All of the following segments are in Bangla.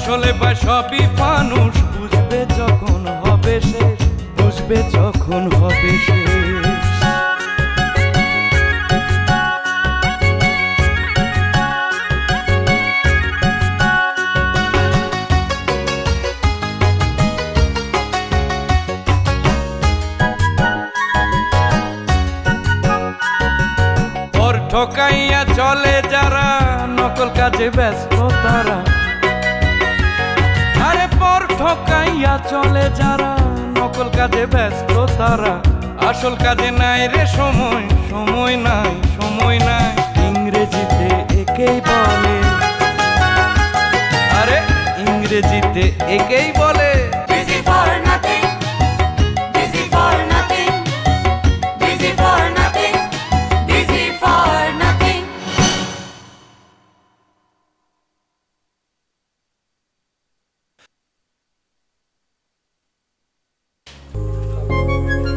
আসলে বা সবই মানুষ বুঝবে যখন হবে শেষ, বুঝবে যখন হবে শেষ। পর ঠকাইয়া চলে যারা, নকল কাজে ব্যস্ত তারা। আরে পর ঠকাইয়া চলে যারা, নকল কাজে ব্যস্ত তারা। আসল কাজে নাই রে সময়, সময় নাই, সময় নাই। ইংরেজিতে একেই বলে, আরে ইংরেজিতে একেই বলে busy for nothing, busy for nothing, busy for nothing, busy for nothing.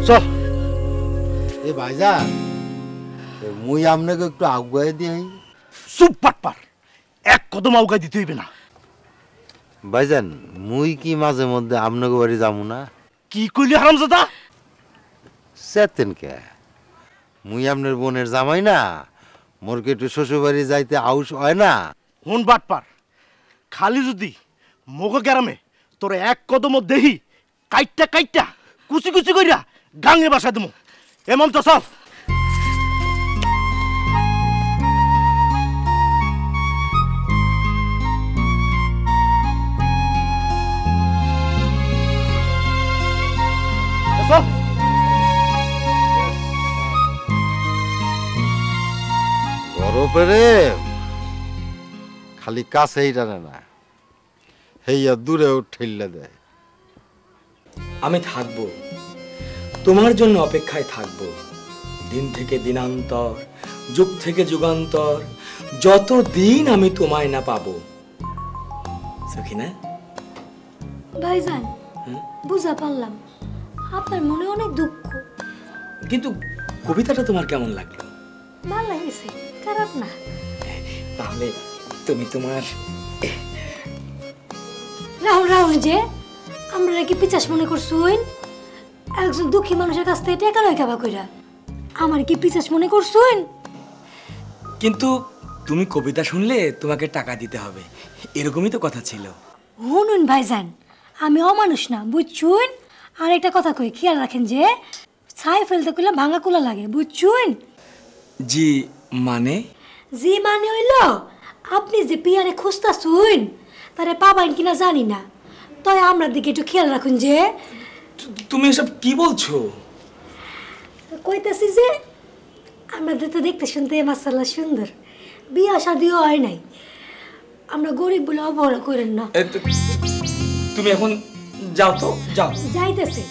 চল এ ভাইজান, মুই আপনাকে একটু আগুয়াই দিই। চুপ পাটপার, এক কদম আউগাই দিতে হইবে না। ভাইজান মুই কি মাঝে মধ্যে আপনাকে বাড়ি যাবো না? কি কইলি হারামজাদা? চেতেন কে, মুই আপনার বোনের জামাই না, মোর কি একটু শ্বশুর বাড়ি যাইতে আউস হয় না? হন বাটপার, খালি যদি মগ গ্রামে তোর এক কদম দেহি কাইটটা কাইটটা কুচি কুচি কইরা গাঙে বাসা দেবো। এমন তো সব গরপেরে খালি কাছেই টানে না, হেইয়া দূরেও ঠেললে দেয়। আমি থাকবো, তোমার জন্য অপেক্ষায় থাকবো। দিন থেকে দিনান্তর, যুগ থেকে যুগান্তর, যতদিন আমি তোমায় না পাবো। সখিনা ভাইজান, বুঝা পারলাম আপনার মনে অনেক দুঃখ, কিন্তু কবিতাটা তোমার কেমন লাগলো? ভালো লাগছে, খারাপ না। তাহলে তুমি তোমার রাহুল রাহুল যে আমরা নাকি পিচাস মনে করছুন? একজন দুঃখী মানুষের কাছ থেকে টাকা লয় খাবা কইরা আমার কি পিচাস মনে করছুন? কিন্তু তুমি কবিতা শুনলে তোমাকে টাকা দিতে হবে, এরকমই তো কথা ছিল। শুনুন ভাইজান, আমি অমানুষ না বুঝছুন। আর একটা কথা কই, খেয়াল রাখেন যে ছাই ফেলতে কইলে ভাঙা কুলা লাগে, বুঝছুন? জি মানে? জি মানে হইল আপনি যে পিয়ারে খুঁজতাছুন তারে পাবেন কিনা জানি না, তাই আমরা দিকে একটু খেয়াল রাখুন। যে তুমি এসব কি বলছো? কইতাছি যে আমাদের তো দেখতে শুনতে মাশাআল্লাহ সুন্দর, বিয়া শাদিও হয় নাই, আমরা গরিব বলে অবহেলা করেন না। তুমি এখন যাও তো, যাও। যাইতেছে,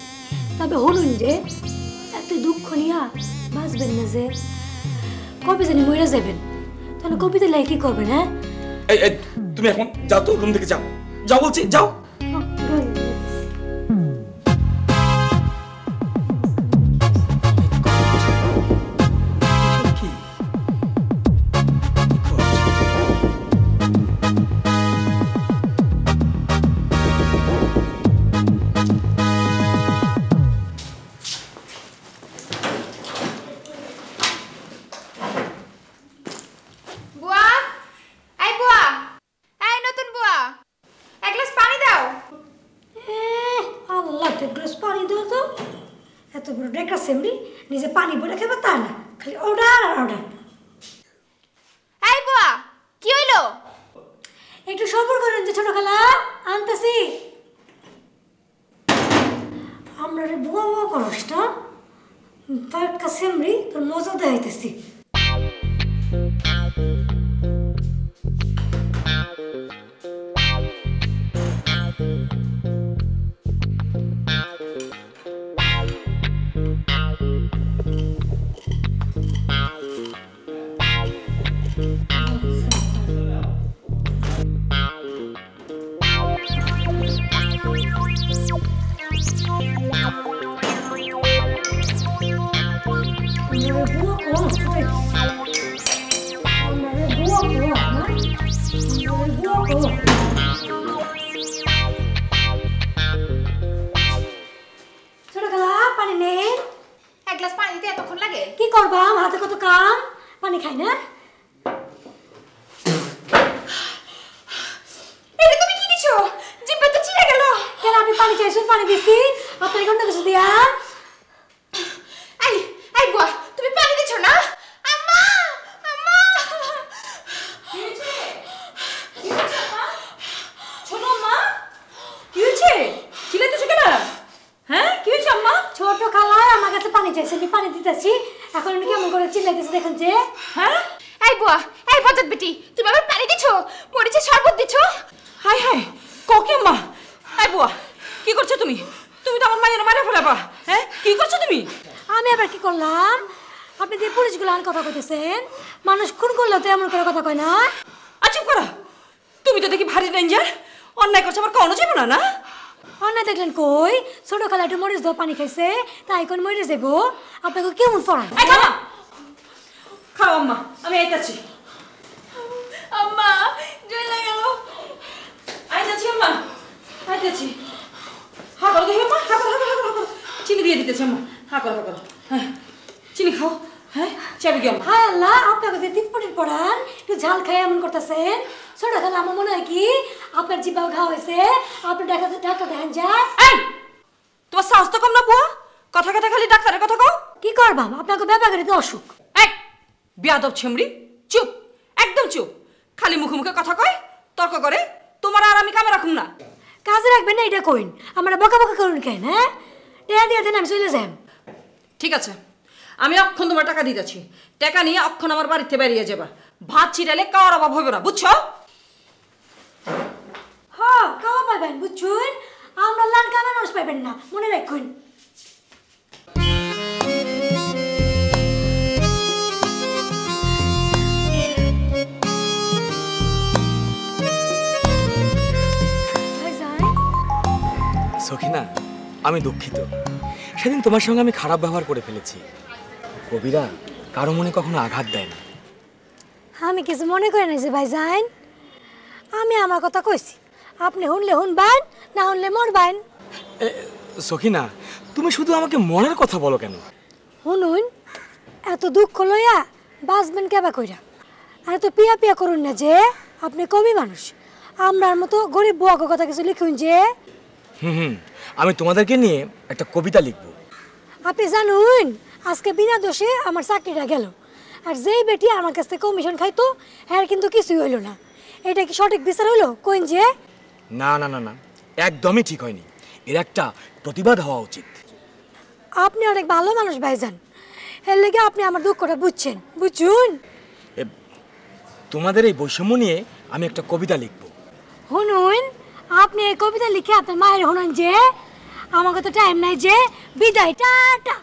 তবে হলুন যে এত দুঃখ নিয়া বাঁচবেন না, যে কবে জানি মরে যাবেন, তাহলে কবিতা লাই কি করবেন? হ্যাঁ তুমি এখন যাও তো, রুম থেকে যাও, যাও বলছি, যাও। নিজে পানি পড়ে খেবে তা না, খালি অর্ডার আর অর্ডার। এই বুয়া, কি হইলো? একটু সবর করেন তো ছোট খালা, আনতেছি। আমরা রে বুয়া বুয়া করস না, তার কাছে আমি তোর মজা দেখাইতেছি। পানি খাই না? এটা তুমি কি দিছো? জিব্বা তো চিড়ে গেল। কেন আপনি পানি চাইছেন, পানি দিছি। আপনার কোনটা কিছু দিয়া? এই এই বুয়া, তুমি পানি দিছো না? আম্মা আম্মা, কি হয়েছে? কি হয়েছে মা? শোনো মা, কি হয়েছে? চিল্লাইতেছো কেন? হ্যাঁ, কি হয়েছে আম্মা? ছোট খালা আমার কাছে পানি চাইছে, আমি পানি দিতেছি। এখন উনি কেমন করে চিল্লাইতেছে দেখেন যে। হ্যাঁ, এই বুয়া, এই বজত বেটি, তুমি আবার পানি দিছো? মরিচের শরবত দিছো? হাই হাই, ককে আম্মা? এই বুয়া, কি করছো তুমি? তুমি তো আমার মায়ের মারা ফেলাবা। হ্যাঁ, কি করছো তুমি? আমি আবার কি করলাম? আপনি যে পুলিশগুলো আন কথা কইতেছেন, মানুষ খুন করলে তো এমন করে কথা কয় না। চুপ করো। তুমি তো দেখি ভারী ডেঞ্জার। অন্যায় করছো, আমার কখনো যাবো না না? অন্যায় দেখলেন কই? ছোট খালা একটু মরিচ দেওয়া পানি খাইছে, তাই কোন মরে যাবো? আপনাকে কেমন ফরান? এই খাও খাও আম্মা, আমি আইতাছি। আম্মা জ্বলে গেল। আইতাছি আম্মা, আইতাছি। হা করো দেখি আম্মা, হা করো হা করো হা করো। চিনি দিয়ে দিতেছি আম্মা, হা করো হা করো। হ্যাঁ, চিনি খাও। হ্যাঁ, চাবি কি আম্মা? হায় আল্লাহ, আপনাকে যে তিনপটির পড়ান একটু ঝাল খাই এমন করতেছেন। ছোট খালা আমার মনে হয় কি আপনার জিব্বাও ঘা হয়েছে, আপনি ডাক্তার দেখেন যায়। এই, তোমার সাহস তো কম না বুয়া? কথা কথা খালি ডাক্তারের কথা কও। কি করবাম, আপনাকে ব্যাপারে অসুখ। এক বিয়াদব ছেমড়ি, চুপ, একদম চুপ। খালি মুখে মুখে কথা কয়, তর্ক করে। তোমার আর আমি কামে রাখুম না। কাজে রাখবেন না এটা কইন, আমরা বকা বকা করুন কেন? হ্যাঁ, টেয়া দিয়ে দেন, আমি চলে যাই। ঠিক আছে, আমি অক্ষণ তোমার টাকা দিতেছি। টাকা নিয়ে অক্ষণ আমার বাড়িতে বেরিয়ে যাবা। ভাত ছিটালে কার অভাব হবে না, বুঝছো? হ্যাঁ, খাওয়া পাইবেন বুঝছুন, আমরা লাল কামে মানুষ পাইবেন না, মনে রাখুন। সখিনা, আমি দুঃখিত। সেদিন তোমার সঙ্গে আমি খারাপ ব্যবহার করে ফেলেছি। কবিরা কারো মনে কখনো আঘাত দেয় না। আমি কিছু মনে করি না যে ভাইজান, আমি আমার কথা কইছি, আপনি শুনলে শুনবেন, না শুনলে মরবেন। সখিনা, তুমি শুধু আমাকে মনের কথা বলো কেন? শুনুন, এত দুঃখ লইয়া বাঁচবেন কেবা কইরা, আর এত পিয়া পিয়া করুন না যে আপনি কবি মানুষ। আমরার মতো গরিব বুয়াকে কথা কিছু লিখুন যে। হুম, আমি তোমাদেরকে নিয়ে একটা কবিতা লিখবো। আপনি জানুন, আজকে বিনা দোষে আমার চাকরিটা গেল, আর যেই বেটি আমার কাছ থেকে কমিশন খাইতো হ্যাঁ কিন্তু কিছুই হইল না। এটা কি সঠিক বিচার হইলো কইন যে? না না না না, একদমই ঠিক হয়নি। এর একটা প্রতিবাদ হওয়া উচিত। আপনি অনেক ভালো মানুষ ভাইজান, এর লেগে আপনি আমার দুঃখটা বুঝছেন, বুঝুন। তোমাদের এই বৈষম্য নিয়ে আমি একটা কবিতা লিখব। শুনুন, আপনি এই কবিতা লিখে আপনার মায়ের শুনুন যে আমাকে তো টাইম নাই, যে বিদায়, টাটা।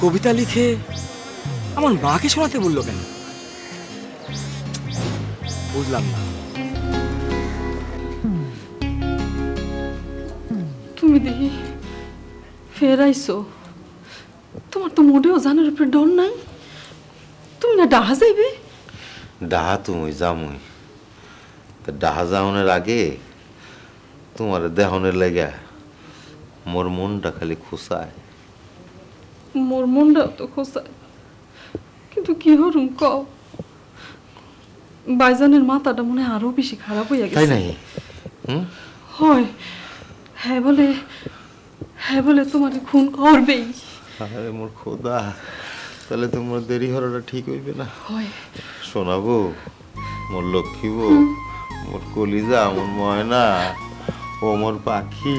কবিতা লিখে আমার মাকে শোনাতে বললো কেন? বুঝলাম না। তুমি দেখি ফের আইসো, তোমার তো মোটেও জানার উপরে ডর নাই। তুমি না ডাহা যাইবে? ডাহা তুমি জামুই, তা ডাহা যাওনের আগে তোমার দেহনের লেগে মোর মনটা খালি খুশায়। মোর মনটাও তো খোসায়, কিন্তু কি হরুম কও, বাইজানের মাথাটা মনে হয় আরো বেশি খারাপ হইয়া তাই গেছে। নাই? হয়, হ্যাঁ বলে তোমার খুন করবেই। আরে মোর খোদা, তাহলে তোমার দেরি হওয়াটা ঠিক হইবে না। হয় শোনাবো মোর লক্ষ্মী বউ, মোর কলিজা, মোর ময়না, ও মোর পাখি,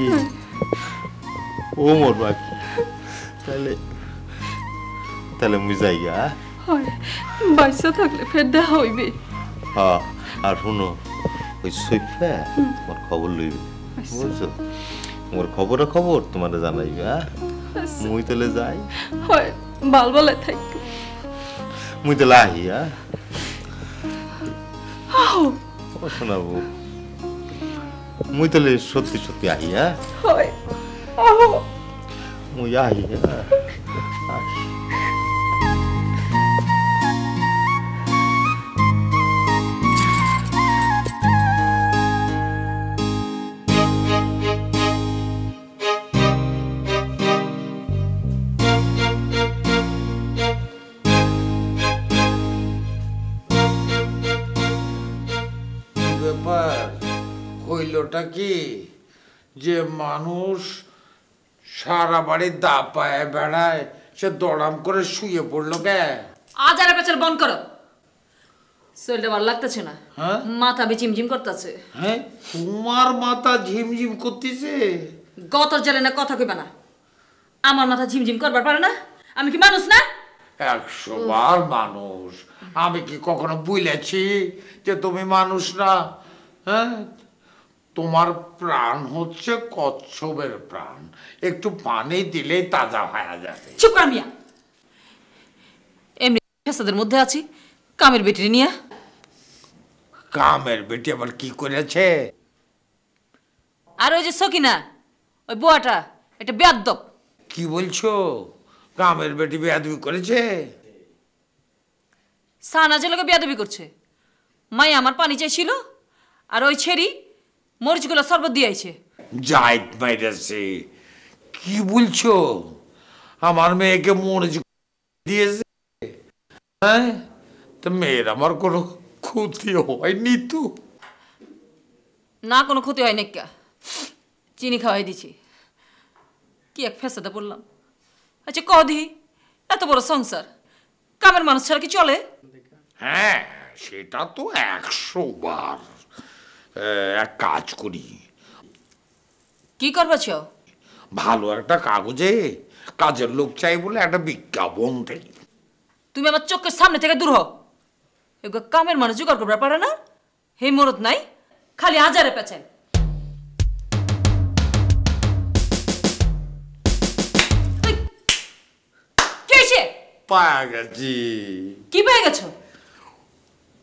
ও মোর পাখি। তাহলে তাহলে মুই যাইগা। হয়, বাইসা থাকলে ফের দেখা হইবে। হ্যাঁ, আর শুনো, ওই সৈফা তোমার খবর লইবে, বুঝছো? মোর খবর তোমার জানাইবে। মুই তাহলে যাই। হয়, বালবালায় থাক। মুই তাহলে আহি। আহো, ও শোনাবো, মুই তাহলে সত্যি সত্যি আহি। হয়, আহো। মুই আহি। হইলটা কি যে মানুষ সারা বাড়ি দাপায় বেড়ায়, সে দড়াম করে শুয়ে পড়লো কে? আজ আর পেছাল বন্ধ করো, শরীরটা ভালো লাগতেছে না, হ্যাঁ মাথা বি চিমচিম করতেছে। হ্যাঁ তোমার মাথা ঝিমঝিম করতেছে? গতর জেলে না কথা কইবা না, আমার মাথা ঝিমঝিম করবার পারে না? আমি কি মানুষ না? 100 বার মানুষ। আমি কি কখনো বলেছি যে তুমি মানুষ না? হ্যাঁ, তোমার প্রাণ হচ্ছে কচ্ছপের প্রাণ, একটু পানি দিলেই তাজা হয়ে যাবে। চুপ কর মিয়া, এমনি ফেসাদের মধ্যে আছি, কামের বেটি নিয়ে। কামের বেটি আবার কি করেছে? আর ওই যে সকিনা, ওই বুয়াটা এটা বেয়াদব। কি বলছো? কামের বেটি বেয়াদবি করেছে? সানা যে লোকে বেয়াদবি করছে। মাই আমার পানি চাইছিল, আর ওই ছেড়ি মরিচগুলো শরবত দিয়ে আইছে। জাইট মাইরেছে। কি বলছো? আমার মেয়েকে মরিচ দিয়েছে? হ্যাঁ, তো মেয়ের আমার কোনো ক্ষতি হয়নি তো? না, কোনো ক্ষতি হয় নাকি, চিনি খাওয়াই দিছি। কি এক ফেসাদা পড়লাম। আচ্ছা কদি এত বড় সংসার, কামের মানুষ ছাড়া কি চলে? হ্যাঁ, সেটা তো 100 বার। এক কাজ করি। কি করবা চাও? ভালো একটা কাগজে কাজের লোক চাই বলে একটা বিজ্ঞাপন দেই। তুমি আমার চোখের সামনে থেকে দূর হও। এগুলো কামের মানুষ জোগাড় করবার পারে না? হে মরদ নাই, খালি হাজারে পেঁচায়। পায়া গেছি। কি পেয়ে গেছো?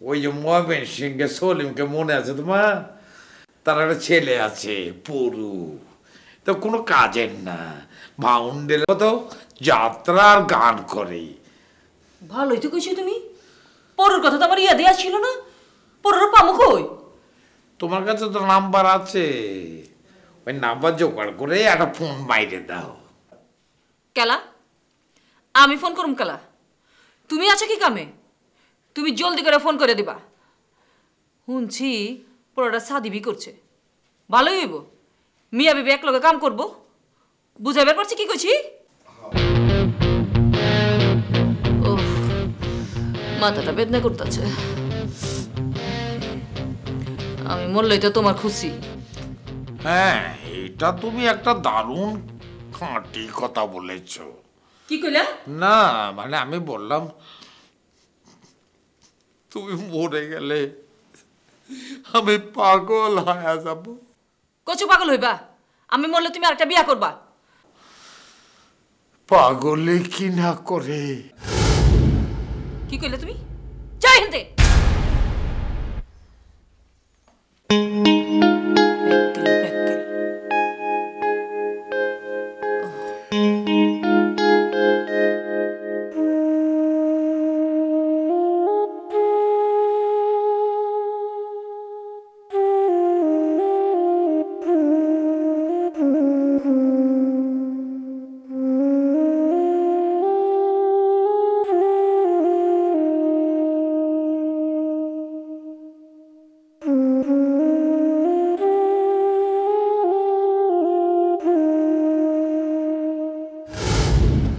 ওই যে ময়মেন সিংকে সলিমকে মনে আছে তোমার? তার একটা ছেলে আছে পড়ু, তো কোনো কাজের না, মাউন্ডের মতো যাত্রা আর গান করে। ভালোই তো কইছো তুমি। পরের কথা তো আমার ইয়া দেয়া ছিল না। পরের পামু কই? তোমার কাছে তো নাম্বার আছে, ওই নাম্বার জোগাড় করে একটা ফোন বাইরে দাও। কেলা আমি ফোন করুম কেলা? তুমি আছো কি কামে? তুমি জলদি করে ফোন করে দিবা। শুনছি পড়াটা সাদিবি করছে, ভালোই হইব। মিয়া বেবি এক লগে কাম করবো, বুঝাইবার পারছি কি কইছি? ও মাথাটা বেদনা করতেছে। আমি মরলেই তো তোমার খুশি। হ্যাঁ, এটা তুমি একটা দারুণ খাঁটি কথা বলেছো। কি কইলা? না মানে আমি বললাম তুমি মরে গেলে আমি পাগল হয়ে যাব। কচু পাগল হইবা? আমি মরলে তুমি আরেকটা বিয়া করবা? পাগলে কি না করে। কি কইলে তুমি? যাই হেনতে।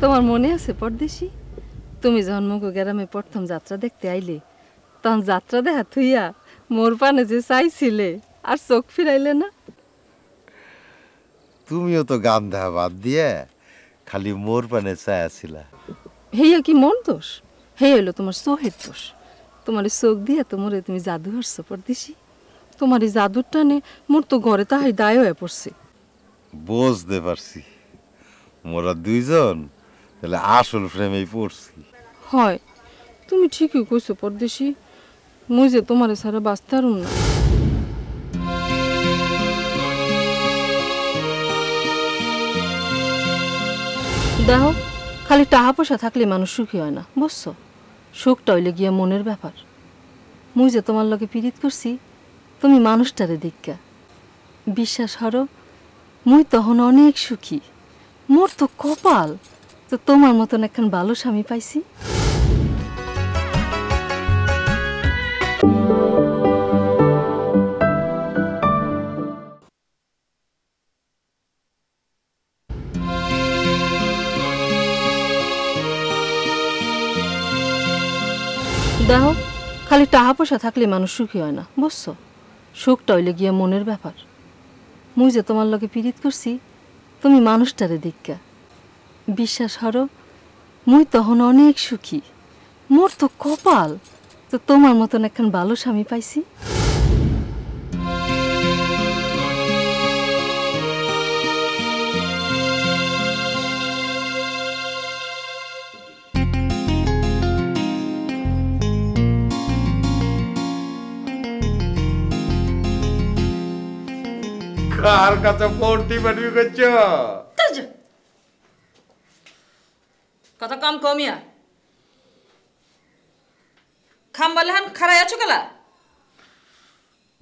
তোমার মনে আছে পরদেশি, তুমি যখন মুগো গ্রামে প্রথম যাত্রা দেখতে আইলে, তখন যাত্রা দেখা থুইয়া মোর পানে যে চাইছিলে আর চোখ ফিরাইলে না? তুমিও তো গান দেখা বাদ দিয়ে খালি মোর পানে চাইছিলা। হেয়া কি মন দোষ? হে হইলো তোমার চোখের দোষ। তোমার চোখ দিয়া তোমারে তুমি জাদু হারছো পরদেশি। তোমার এই জাদুর টানে মোর তো ঘরে তাহাই দায় হয়ে পড়ছে। বুঝতে পারছি, মোরা দুইজন তাহলে আসল ফ্রেমেই পড়ছি। হয়, তুমি ঠিকই কইছো পরদেশি। মুই যে তোমারে ছাড়া বাঁচতে পারুম না। দেখো, খালি টাকা পয়সা থাকলে মানুষ সুখী হয় না, বুঝছো? সুখটা হইলে গিয়া মনের ব্যাপার। মুই যে তোমার লগে পীড়িত করছি, তুমি মানুষটারে দেখা বিশ্বাস হরো, মুই তখন অনেক সুখী। মোর তো কপাল তো তোমার মতন একখান ভালো স্বামী পাইছি। পয়সা থাকলে মানুষ সুখী হয় না, বুঝছো? সুখটা হইলে গিয়া মনের ব্যাপার। মুই যে তোমার লগে পীড়িত করছি, তুমি মানুষটারে দিক্কা বিশ্বাস হরো, মুই তখন অনেক সুখী। মোর তো কপাল তো তোমার মতন একখান ভালো স্বামী পাইছি। কার কাছে পড়তি পাঠি করছো? কথা কম কমিয়া খাম্বালে হান খারাই আছো কেলা?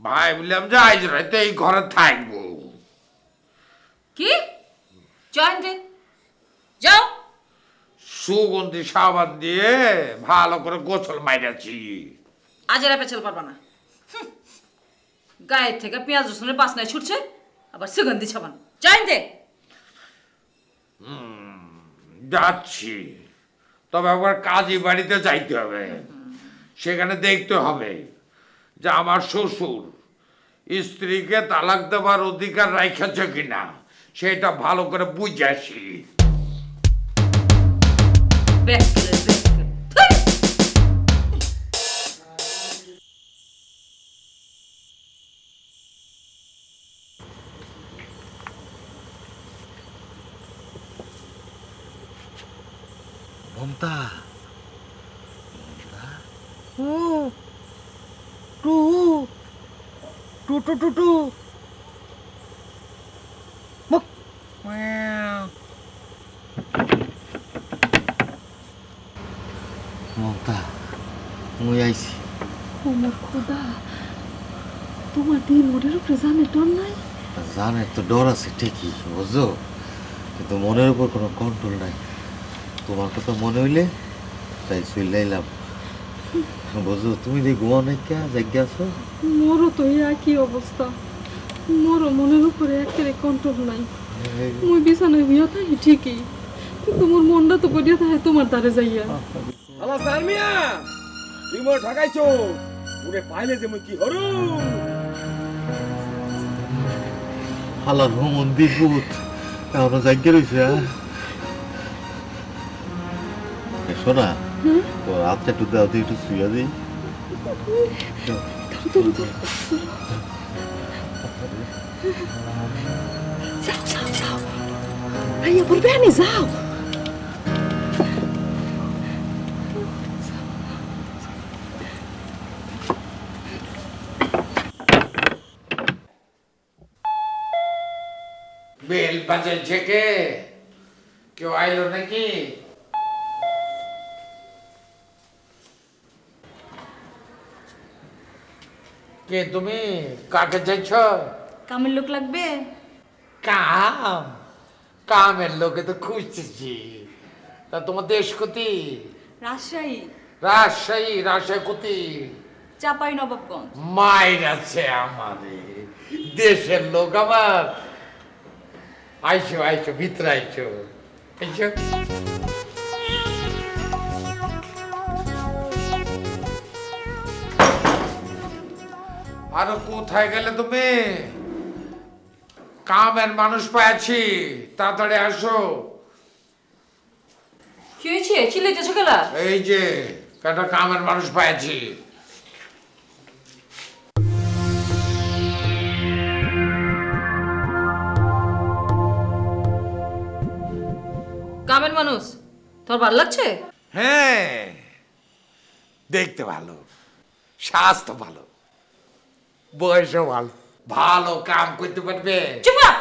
ভাই বললাম যে আজ রাতে এই ঘরে থাকবো। কি জয়ন্তী যাও, সুগন্ধি সাবান দিয়ে ভালো করে গোসল মাইরাছি। আজ এরা পেছাল পারবা না। গায়ের থেকে পেঁয়াজ রসুনের বাসনায় ছুটছে, আবার সুগন্ধি সাবান। জয়ন্তী যাচ্ছি, তবে আবার কাজী বাড়িতে যাইতে হবে। সেখানে দেখতে হবে যে আমার শ্বশুর স্ত্রীকে তালাক দেওয়ার অধিকার রাখেছে কিনা, সেটা ভালো করে বুঝে আসি। মমতা, টু টু টু টু টু মমতা, মুই আইছি। আমার খোদা, তোমার দিন ওদের উপরে জানের ডর নাই? জানের তো ডর আছে ঠিকই, বুঝছো, কিন্তু মনের উপর কোনো কন্ট্রোল নাই। তোমার কথা মনে হইলে তাই চলে এলাম, বুঝছো। তুমি যে ঘুমাও নাই কে জায়গা আছো? মোরও তো এই একই অবস্থা, মোরও মনের উপরে একেবারে কন্ট্রোল নাই। মুই বিছানায় হইয়া থাকি ঠিকই, কিন্তু মোর মনটা তো করিয়া থাকে তোমার দ্বারে যাইয়া। আলা সালমিয়া, তুই মোর ঢাকাইছো, ওরে পাইলে যে মুই কি হরু। হালার মন্দির ভূত এখনো জায়গা রয়েছে। শোনা, তো রাতটা একটু দাও দিয়ে একটু শুয়ে দিই। ভাইয়া বলবে আনি যাও। বেল বাজাইছে কে? কেউ আইলো নাকি? কে তুমি? কাকে চাইছ? কামের লোক লাগবে? কাম? কামের লোকে তো খুঁজতেছি। তা তোমার দেশ কোথি? রাজশাহী। রাজশাহী? রাজশাহী কোথি? চাপাই নবাবগঞ্জ। মায়ের আছে আমারে, দেশের লোক আমার। আইসো আইসো, ভিতরে আইসো, আইসো। আরো কোথায় গেলে তুমি? কামের মানুষ পাইছি, তাড়াতাড়ি আসো। কি হয়েছে? চিল্লাইতেছো কেলা? এই যে একটা কামের মানুষ পাইছি। কামের মানুষ তোর ভালো লাগছে? হ্যাঁ, দেখতে ভালো, স্বাস্থ্য ভালো, বয়সও ভালো, ভালো কাম করতে পারবে। চুপ কর!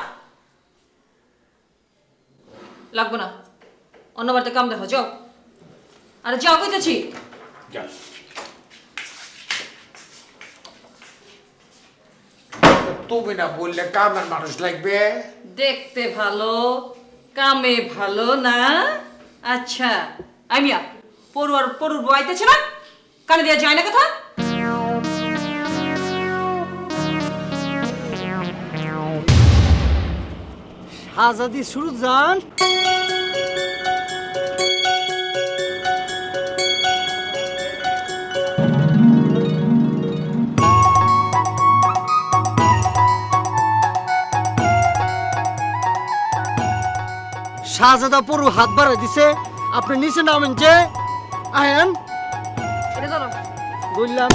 লাগবো না, অন্য বাড়িতে কাম দেখো, যাও। আরে যাও কইতেছি। তুমি না বললে কামের মানুষ লাগবে? দেখতে ভালো, কামে ভালো না? আচ্ছা, আমিয়া পড়ুর বউ আইতেছে না? কানে দেওয়া যায় না কথা? আজাদি শুরু যান। শাহজাদা পরু হাত বাড়াই দিছে, আপনি নিচে নামেন যে আহেন। এটা ধরো। বললাম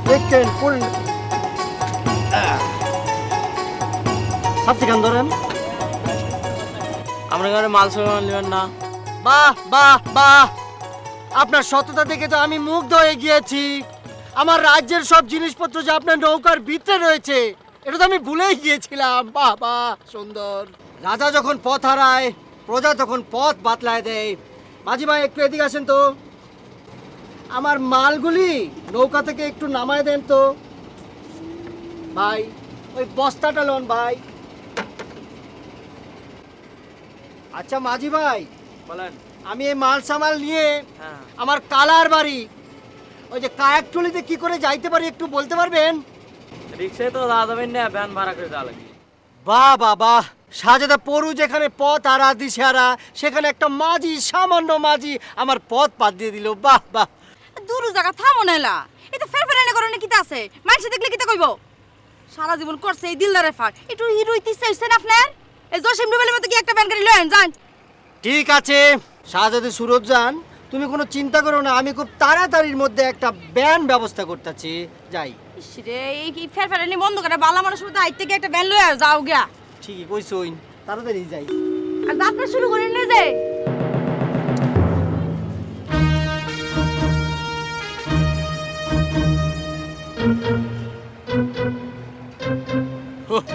দেখেন পড়ুন, সাথে কান ধরেন। আমরা এখানে মাল সামান নেবেন না। বাহ বাহ বাহ, আপনার সততা দেখে তো আমি মুগ্ধ হয়ে গিয়েছি। আমার রাজ্যের সব জিনিসপত্র যে আপনার নৌকার ভিতরে রয়েছে এটা তো আমি ভুলেই গিয়েছিলাম। বাহ বাহ, সুন্দর। রাজা যখন পথ হারায়, প্রজা তখন পথ বাতলায় দেয়। মাঝি ভাই একটু এদিকে আসেন তো, আমার মালগুলি নৌকা থেকে একটু নামায় দেন তো ভাই। ওই বস্তাটা লোন ভাই। আচ্ছা মাঝি ভাই বলেন। আমি এই মাল সামাল নিয়ে আমার কালার বাড়ি ওই যে কায়াকটুলিতে কি করে যাইতে পারি একটু বলতে পারবেন? রিক্সায় তো যাওয়া যাবেন না, ভ্যান ভাড়া করে যাওয়া লাগবে। বাহ বাহ বাহ, শাহজাদা পরু যেখানে পথ হারা দিশেহারা সেখানে একটা মাঝি, সামান্য মাঝি আমার পথ পাত দিয়ে দিল। বাহ বাহ। দূর জায়গা থামো নাইলা, এটা ফেরফেরানি করনে কিতা আছে? মানুষ দেখলে কিতা কইব? সারা জীবন করছে এই দিলদারে ফার, একটু হিরো ইতিসে হইছেন আপনার। এই জসিম রুবেলের মতো কি একটা ব্যান গাড়ি লয়েন যান। ঠিক আছে শাহজাদা সুরতজান, তুমি কোনো চিন্তা করো না, আমি খুব তাড়াতাড়ির মধ্যে একটা ব্যান ব্যবস্থা করতেছি। যাই। ইসরে এই কি ফেরফেরানি বন্ধ করে বালা মানুষের মতো আইতে গিয়ে একটা ব্যান লয়ে যাও গিয়া। ঠিকই কইছইন, তাড়াতাড়ি যাই। আর যাত্রা শুরু করেন না যে।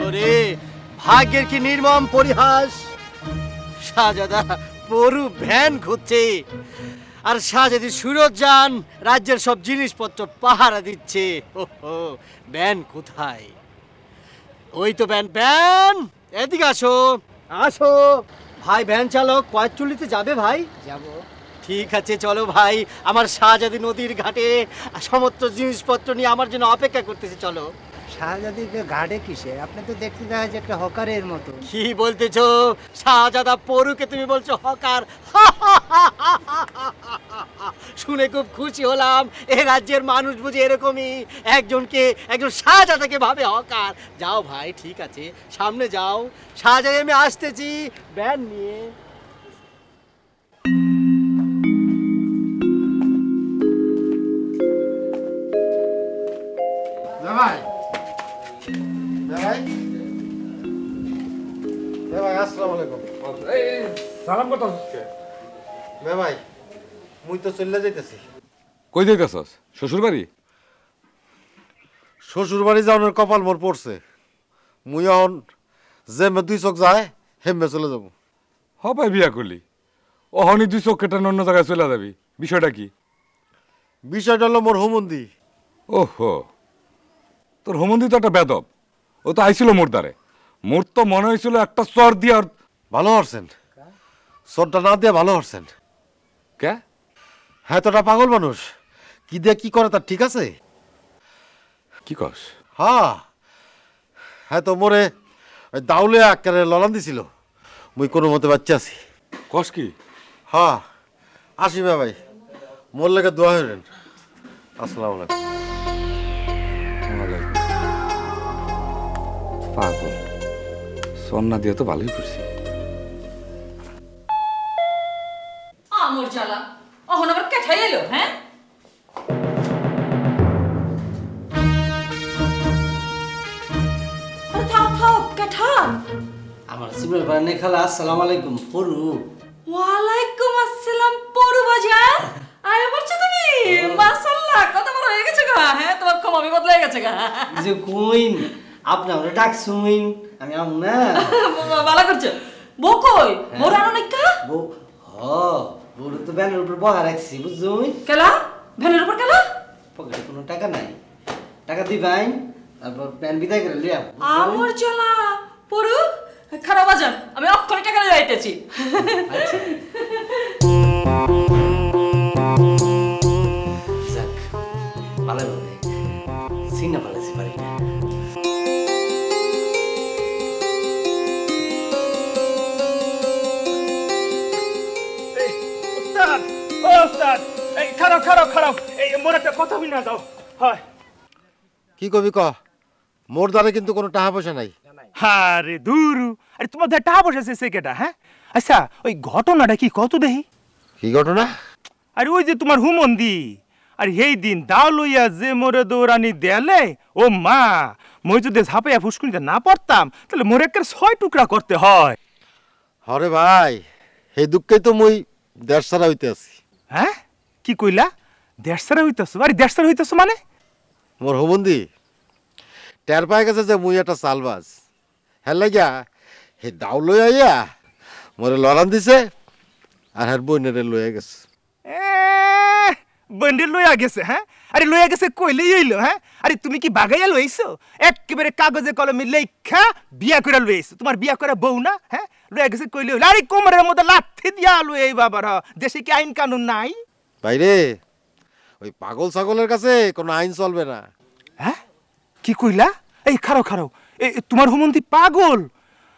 ওরে ভাগ্যের কি নির্মম পরিহাস, শাহজাদা পরু ভ্যান খুঁজছে আর শাহজাদি সুরতজান রাজ্যের সব জিনিসপত্র পাহারা দিচ্ছে। ওহো, ভ্যান কোথায়? ওই তো ভ্যান। ভ্যান এদিকে আসো, আসো ভাই। ভ্যান চালক কয়েকচুলিতে যাবে ভাই? যাব। ঠিক আছে চলো ভাই, আমার শাহজাদি নদীর ঘাটে সমস্ত জিনিসপত্র নিয়ে আমার জন্য অপেক্ষা করতেছে। চলো। শাহজাদিকে ঘাটে কিসে? আপনি তো দেখতে দেখা যায় একটা হকারের মতো। কি বলতেছো? শাহজাদা পরুকে তুমি বলছো হকার? শুনে খুব খুশি হলাম। এ রাজ্যের মানুষ বুঝি এরকমই, একজন শাহজাদাকে ভাবে হকার। যাও ভাই, ঠিক আছে সামনে যাও। শাহজাদা আমি আসতেছি ব্যান নিয়ে। ভাই ভাই আসসালামু আলাইকুম। সালাম কথা ভাই মুই তো চলে যাইতেছি। কই যাইতেছস? শ্বশুর বাড়ি? শ্বশুর বাড়ি যাওয়ার কপাল মোর পড়ছে। মুই এখন যে মে দুই চোখ যায় হেমে চলে যাবো। হবাই বিয়া করলি, অহনি দুই চোখ কেটে অন্য জায়গায় চলে যাবি, বিষয়টা কি? বিষয়টা হলো মোর হুমন্দি। ওহো, তোর হুমন্দি তো একটা বেদব, ও তো আইছিল মোর দ্বারে। মোর তো মনে হয়েছিল একটা চর দিয়ে। ভালো হরছেন, চরটা না দিয়ে ভালো হরছেন। কে? হ্যাঁ তোটা পাগল মানুষ, কি দিয়ে কি করে তার ঠিক আছে? কি কস? হ্যাঁ তো মোরে ওই দাউলে আকারে ললান দিছিল, মুই কোনো মতে বাচ্চা আছি। কস কি? হ্যাঁ আসি ভাই, মোর লেগে দোয়া হইলেন। আসসালামু আলাইকুম। পাগল সন্না দিয়ে তো ভালোই করছি। আমর জ্বালা, অহন আবার কেঠাই এলো। হ্যাঁ, থাও থাও কেঠা। আমার সিমরান বানে খালা আসসালামু আলাইকুম। পরু। ওয়ালাইকুম আসসালাম পরু বাজান। আয় বলছো তুমি? মাশাআল্লাহ, কত বড় হয়ে গেছে গা। হ্যাঁ, তোমার কমাবি বদলে গেছে গা। যে কইন আপনি আমরা ডাকছুইন, আমি আমু না। ভালো করছো। বউ কই? বউ রানো নাকি? বউ বউ তো ব্যানের উপর বহা রাখছি বুঝছুই। কেলা? ভ্যানের উপর কেলা? পকেটে কোনো টাকা নাই, টাকা দিবাই তারপর প্যান বিদায় করে লিয়া। আমর জ্বালা পরু, খারাপ বাজান, আমি অক্ষরে টাকা নিয়ে যাইতেছি। যাক ভালো হবে, সিনা পালাইছি পারি না। ওস্তাদ, ও ওস্তাদ, এই খারাপ খারাপ খারাপ, এই মোর একটা কথা বলি না দাও। হয় কি কবি ক? মোর দ্বারে কিন্তু কোনো টাকা পয়সা নাই। আরে দুরু, আরে তোমার টাকা বসেছে সে কেটা? হ্যাঁ আচ্ছা, ওই ঘটনাটা কি কত দেখি? কি ঘটনা? আরে ওই যে তোমার হুমন্দি, আর এই দিন দাও লইয়া যে মোরে দৌড়ানি দেলে, ও মা, মই যদি ঝাঁপাইয়া ফুসকুনিতে না পড়তাম তাহলে মোরে একটা 6 টুকরা করতে হয়। হরে ভাই, এই দুঃখেই তো মুই দেশ ছাড়া হইতে আছি। হ্যাঁ কি কইলা? দেশ ছাড়া হইতেছো? আরে দেশ ছাড়া হইতেছো মানে? মোর হুমন্দি টের পাই গেছে যে মুই একটা চালবাজ, হ্যাঁ লাগিয়া হে দাও লই আইয়া মোরে লড়ান দিছে আর হ্যার বইনেরে লইয়া গেছে। বন্ডে লইয়া গেছে? হ্যাঁ আরে লইয়া গেছে কইলে এলো? হ্যাঁ আরে তুমি কি বাগাইয়া লইছো? একেবারে কাগজে কলমে লেখা বিয়া করে লইছো, তোমার বিয়া করে বউ না? হ্যাঁ লইয়া গেছে কইলে হইলো? আরে কোমরের মধ্যে লাথি দিয়া লই এই বাবার, দেশে কি আইন কানুন নাই? বাইরে ওই পাগল ছাগলের কাছে কোনো আইন চলবে না। হ্যাঁ কি কইলা? এই খারো খারো, তোমার হুমন্তি পাগল?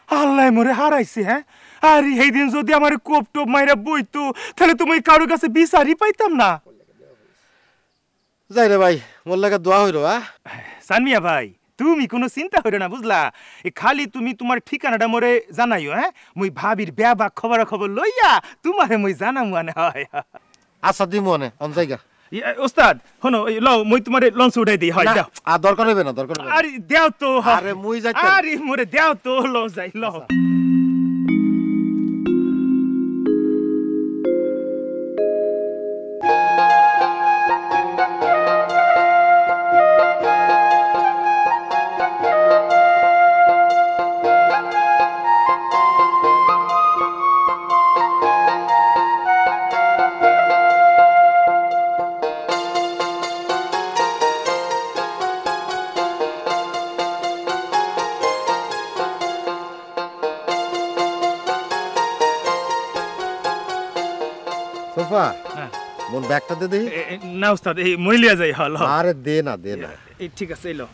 আল্লাহ মোরে হারাইছে। হ্যাঁ আর এই দিন যদি আমার কোপ টোপ মাইরা বইতো তাহলে তুমি কারোর কাছে বিচারই পাইতাম না। যাই রে ভাই, মোর লাগা দোয়া হইরো। সানমিয়া ভাই, তুমি কোনো চিন্তা হইরো না বুঝলা, খালি তুমি তোমার ঠিকানাটা মোরে জানাইও। হ্যাঁ মুই ভাবির বেয়া বা খবর লইয়া তোমারে মুই জানাম মানে হয়। আচ্ছা দি মনে অন জায়গা। ওস্তাদ হনো লও, মুই তোমারে লঞ্চ উঠাই দেই। হয় দাও। আর দরকার হবে না, দরকার হবে না। আরে দেও তো। আরে মুই যাইতে। আরে মোরে দেও তো, লও যাই লও। সোফা মোর ব্যাগটা দে দেই। না ওস্তাদ, এই মই লিয়া যাই। হল আরে দে না, দে না। এই ঠিক আছে, এলো।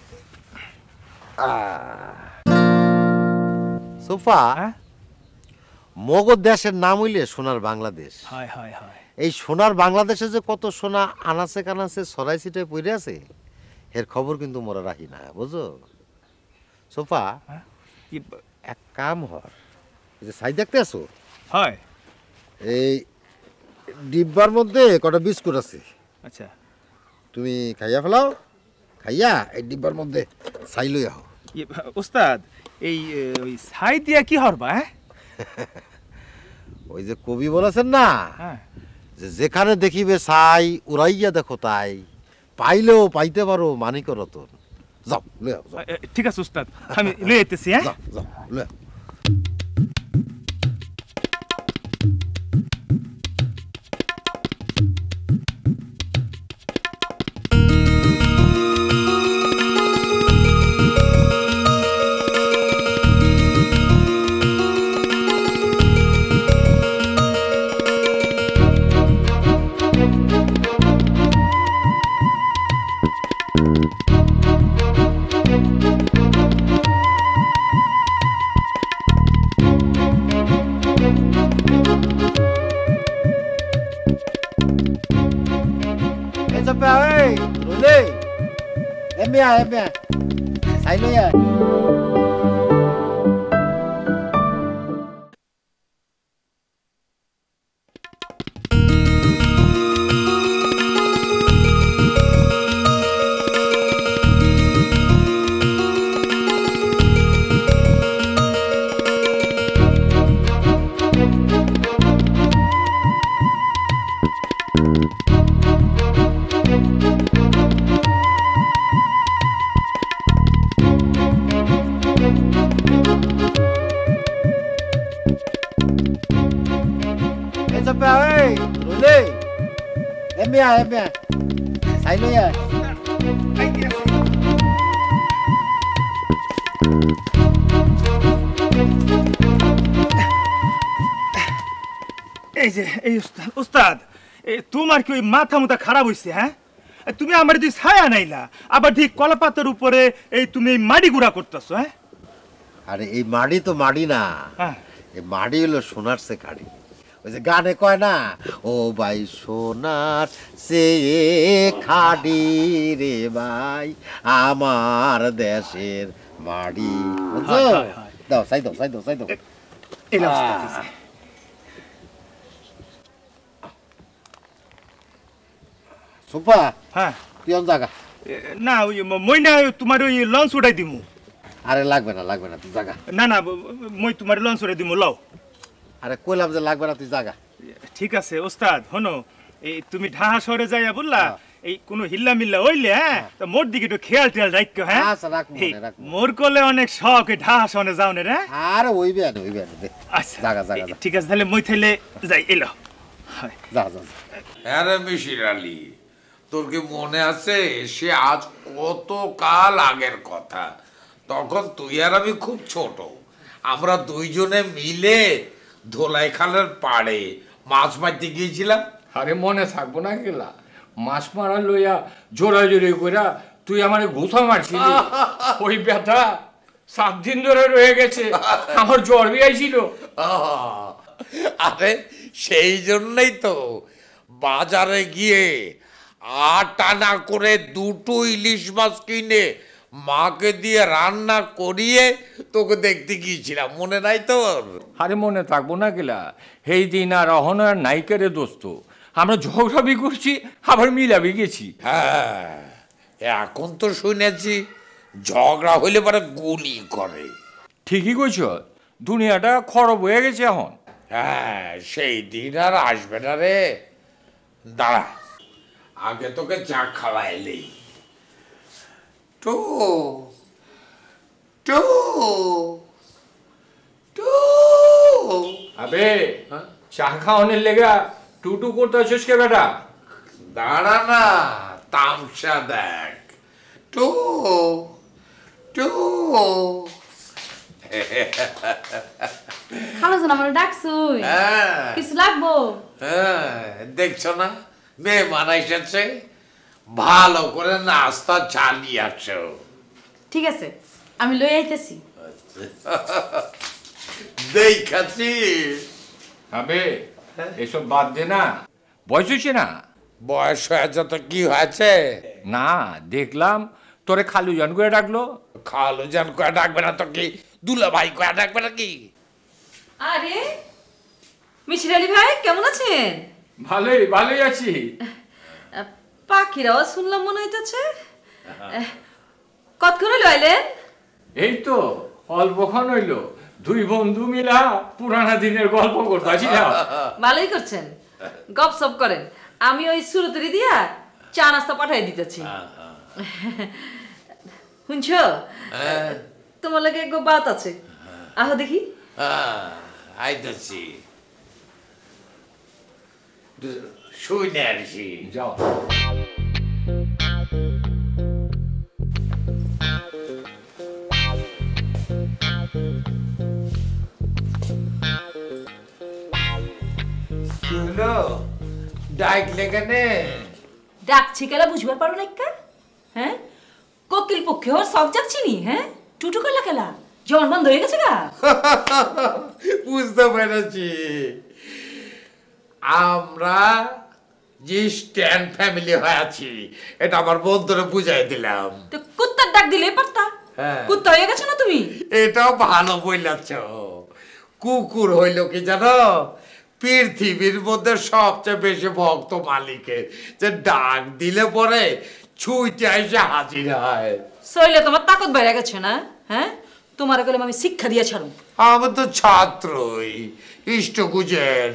সোফা মগধ দেশের নাম হইলে সোনার বাংলাদেশ। হয় হয় হয়। এই সোনার বাংলাদেশে যে কত সোনা আনাচে কানাচে ছড়াই ছিটাই পড়ে আছে এর খবর কিন্তু মোরা রাখি না, বুঝো সোফা? এক কাম হর, এই যে সাই দেখতে আছো, হয় এই ডিব্বার মধ্যে কটা বিস্কুট আছে। আচ্ছা তুমি খাইয়া ফেলাও, খাইয়া এই ডিব্বার মধ্যে ছাই লই আও। ওস্তাদ এই ওই ছাই দিয়া কি হরবা? ওই যে কবি বলেছেন না, যে যেখানে দেখিবে ছাই উড়াইয়া দেখো তাই, পাইলেও পাইতে পারো মানিক রতন। যাও লই আও। ঠিক আছে ওস্তাদ, আমি লই আইতেছি। হ্যাঁ যাও লই আও। ছাই লই আয়। ছাই লই আয়। এই যে এই ওস্তাদ, তোমার কি ওই মাথা মুথা খারাপ হইছে? হ্যাঁ তুমি আমার তুই ছায়া নাইলা, আবার ঠিক কলাপাতার উপরে এই তুমি এই মাটি গুড়া করতেছো। হ্যাঁ আরে এই মাটি তো মাটি না, এই মাটি হলো সোনার সে কাঠি। ওই যে গানে কয় না, ও ভাই সোনার সে খাডি রে ভাই আমার দেশের বাড়ি। বুঝছো? দাও সাই দাও সাই দাও সাই দাও। সুপা, হ্যাঁ তুই জায়গা না ওই মই না তোমার ওই লঞ্চ উঠাই দিমু। আরে লাগবে না তুই জায়গা। না না মই তোমার লঞ্চ উঠাই দিমু, লও। আরে কইলাম যে লাগবে না, তুই জায়গা। ঠিক আছে ওস্তাদ, হনো এই তুমি ঢাহা শহরে যাইয়া বললা এই কোনো হিল্লা মিল্লা হইলে, হ্যাঁ তো মোর দিকে একটু খেয়াল টেয়াল রাখো। হ্যাঁ আচ্ছা রাখবো রাখবো। মোর কোলে অনেক শখ এই ঢাহা শহরে যাওনে রে। আরে ওইবে দে। আচ্ছা জায়গা জায়গা। ঠিক আছে তাহলে মই থাইলে যাই, এলো। যা যা। আরে মিশির আলী, তোর কি মনে আছে সে আজ কত কাল আগের কথা? তখন তুই আর আমি খুব ছোট, আমরা দুইজনে মিলে ধোলাই খালের পাড়ে মাছ মারতে গিয়েছিলাম। আরে মনে থাকবো না গেলা, মাছ মারা লইয়া জোড়াজোড়ি কইরা তুই আমারে গোথা মারছিলি। ওই ব্যথা 7 দিন ধরে রয়ে গেছে, আমার জ্বর আইছিল। আরে সেই জন্যই তো বাজারে গিয়ে আটানা করে 2টো ইলিশ মাছ কিনে মাকে দিয়ে রান্না করিয়ে তোকে দেখতে গিয়েছিলাম, মনে নাই তোর? আরে মনে থাকবো না গেলা, সেই দিন আর অহন আর নাইকারে দোস্ত, আমরা ঝগড়াবি করছি আবার মিলাবি গেছি। হ্যাঁ এখন তো শুনেছি ঝগড়া হইলে পরে গুলি করে। ঠিকই কইছ, দুনিয়াটা খরব হয়ে গেছে এখন। হ্যাঁ সেই দিন আর আসবে না রে। দাঁড়া আগে তোকে চা খাওয়াইলেই। টু টু টু। আবে চা খাওয়ানোর লেগা টুটু করতে আছিস কে বেটা? দাঁড়া না, তামসা দেখ। Two two. খালাজন আমার ডাকছুই, কিছু লাগবো? হ্যাঁ দেখছো না মেহমান এসেছে, ভালো করে নাস্তা চালিয়ে আসো। ঠিক আছে আমি লই আইতেছি। দেখাচ্ছি। আবে এসব বাদ দে না, বয়স হয়েছে না? বয়স হয়েছে তো কি হয়েছে? না দেখলাম তোরে খালু জান করে ডাকলো। খালু জান করে ডাকবে না তো কি দুলা ভাই করে ডাকবে নাকি? আরে মিশির আলী ভাই কেমন আছেন? ভালোই ভালোই আছি। পাখিরাও শুনলাম মনে হইতেছে। কতক্ষণ হইলো আইলেন? এই তো অল্পক্ষণ হইলো, দুই বন্ধু মিলা পুরানা দিনের গল্প করতেছিলাম। ভালোই করছেন, গপসপ করেন। আমি ওই সুরতরি দিয়া চা নাস্তা পাঠাই দিতেছি। শুনছ তোমার লাগে এক বাত আছে, আহ দেখি। আইতেছি, শুনে আসি। যাও। কি হলো ডাকলে কেনে? ডাকছি কেলা বুঝবার পারো না একটা? হ্যাঁ কোকিল পক্ষে ওর সব যাচ্ছিনি। হ্যাঁ টুটু করলা কেলা জন বন্ধ হয়ে গেছে গা। বুঝতে পেরেছি, আমরা যে স্ট্যান্ড ফ্যামিলি হয়ে আছি এটা আমার বন্ধুরা বুঝাই দিলাম। তো কুত্তার ডাক দিলে পারতা, কুত্তা হয়ে গেছে না তুমি? এটাও ভালো বললাছ। কুকুর হইল কি জানো, পৃথিবীর মধ্যে সবচেয়ে বেশি ভক্ত মালিকের, যে ডাক দিলে পরে ছুঁইতে এসে হাজির হয়। শৈলে তোমার তাকত বাইরে গেছে না? হ্যাঁ তোমার কলে আমি শিক্ষা দিয়ে ছাড়ুম। আমার তো ছাত্রই, ইষ্ট গুজের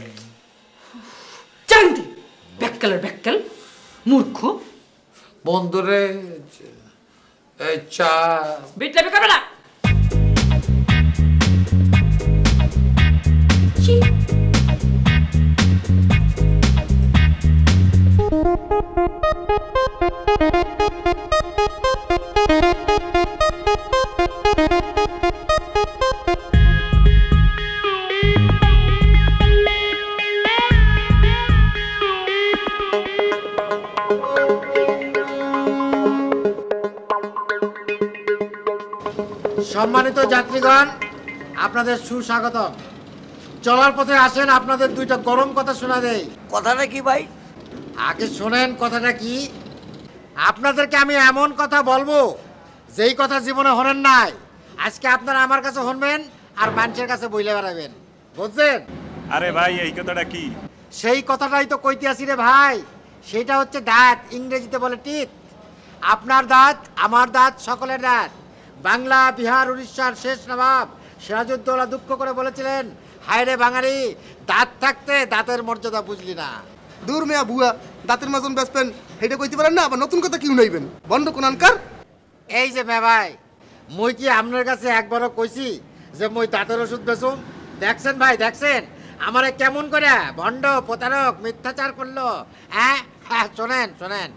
জানতি ব্যাককালের ব্যাককাল মূর্খ বন্ধুরে। চা বিটলামি করবে না। সম্মানিত যাত্রীগণ, আপনাদের সুস্বাগতম। চলার পথে আসেন, আপনাদের দুইটা গরম কথা শোনা দেয়। কথাটা কি ভাই? আগে শোনেন কথাটা কি। আপনাদেরকে আমি এমন কথা বলবো যেই কথা জীবনে হরেন নাই। আজকে আপনারা আমার কাছে শুনবেন আর মানুষের কাছে বইলে বেড়াবেন, বুঝছেন? আরে ভাই এই কথাটা কি? সেই কথাটাই তো কইতে আসি রে ভাই। সেটা হচ্ছে দাঁত, ইংরেজিতে বলে টিথ। আপনার দাঁত, আমার দাঁত, সকলের দাঁত। বাংলা, বিহার, উড়িষ্যার শেষ নবাব সিরাজউদ্দৌলা দুঃখ করে বলেছিলেন, হায় রে বাঙালি, দাঁত থাকতে দাঁতের মর্যাদা বুঝলি না। দূর মেয়া বুয়া, দাঁতের মাজন বেসপেন এটা কইতে পারেন না, আবার নতুন কথা কি উনাইবেন? বন্ধ কোনানকার। এই যে মে ভাই, মুই কি আপনার কাছে একবারও কইছি যে মুই দাঁতের ওষুধ বেচুম? দেখছেন ভাই, দেখছেন আমারে কেমন করে ভণ্ড, প্রতারক, মিথ্যাচার করলো। হ্যাঁ হ্যাঁ, শোনেন শোনেন,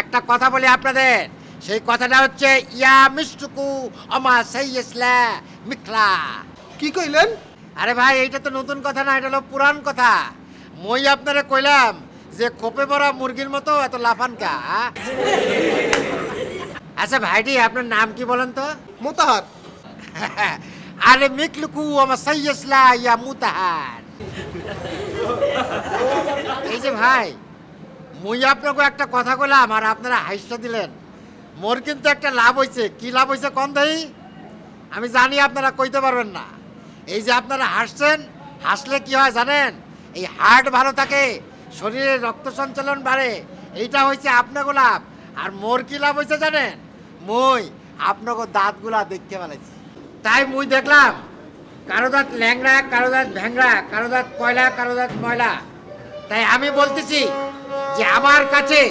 একটা কথা বলি আপনাদের। সেই কথাটা হচ্ছে ইয়া মিষ্টুকু অমা সাইয়্যিসলা মিখলা। কি কইলেন? আরে ভাই, এইটা তো নতুন কথা না, এটা হলো পুরান কথা। মই আপনারে কইলাম যে খোপে ভরা মুরগির মতো এত লাফান কা। আচ্ছা ভাইটি, আপনার নাম কি বলেন তো? মোতাহার। আরে মিকলুকু আমা সাইয়্যিসলা ইয়া মুতাহার। এই যে ভাই, মুই আপনাকে একটা কথা কইলাম আর আপনারা হাসতে দিলেন। মোর কিন্তু একটা লাভ হইছে। কি লাভ হইছে কোন দেই? আমি জানি আপনারা কইতে পারবেন না। এই যে আপনারা হাসছেন, হাসলে কি হয় জানেন? এই হার্ট ভালো থাকে, শরীরে রক্ত সঞ্চালন বাড়ে। এইটা হইছে আপনাকে লাভ। আর মোর কি লাভ হইছে জানেন? মই আপনাকে দাঁতগুলা দেখতে পেলাইছি। তাই মুই দেখলাম কারো দাঁত ল্যাংড়া, কারো দাঁত ভ্যাংরা, কারো দাঁত কয়লা, কারো দাঁত ময়লা। তাই আমি বলতেছি যে আমার কাছে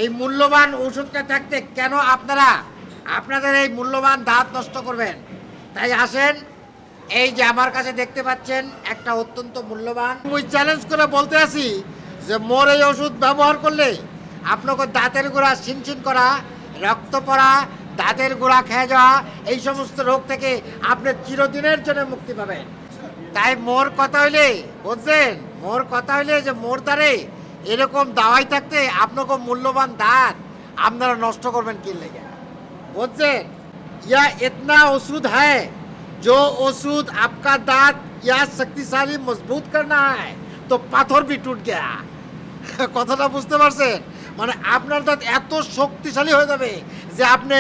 এই মূল্যবান ওষুধটা থাকতে কেন আপনারা আপনাদের এই মূল্যবান দাঁত নষ্ট করবেন? তাই আসেন, এই যে আমার কাছে দেখতে পাচ্ছেন একটা অত্যন্ত মূল্যবান। মুই চ্যালেঞ্জ করে বলতে আসি যে মোর এই ওষুধ ব্যবহার করলে আপনাকে দাঁতের গোড়া শিনশিন করা, রক্ত পড়া, দাঁতের গোড়া খেয়ে যাওয়া, এই সমস্ত রোগ থেকে আপনি চিরদিনের জন্য মুক্তি পাবেন। তাই মোর কথা হইলে, বুঝছেন, মোর কথা হইলে যে মোর দ্বারে এরকম দাওয়াই থাকতে আপনাকে মূল্যবান দাঁত আপনারা নষ্ট করবেন কি লেগে, বুঝছেন? या इतना औषध है जो औषध आपका दांत या शक्तिशाली मजबूत करना है तो पाथर भी टूट गया। কথাটা বুঝতে পারছেন? মানে আপনার দাঁত এত শক্তিশালী হয়ে যাবে যে আপনি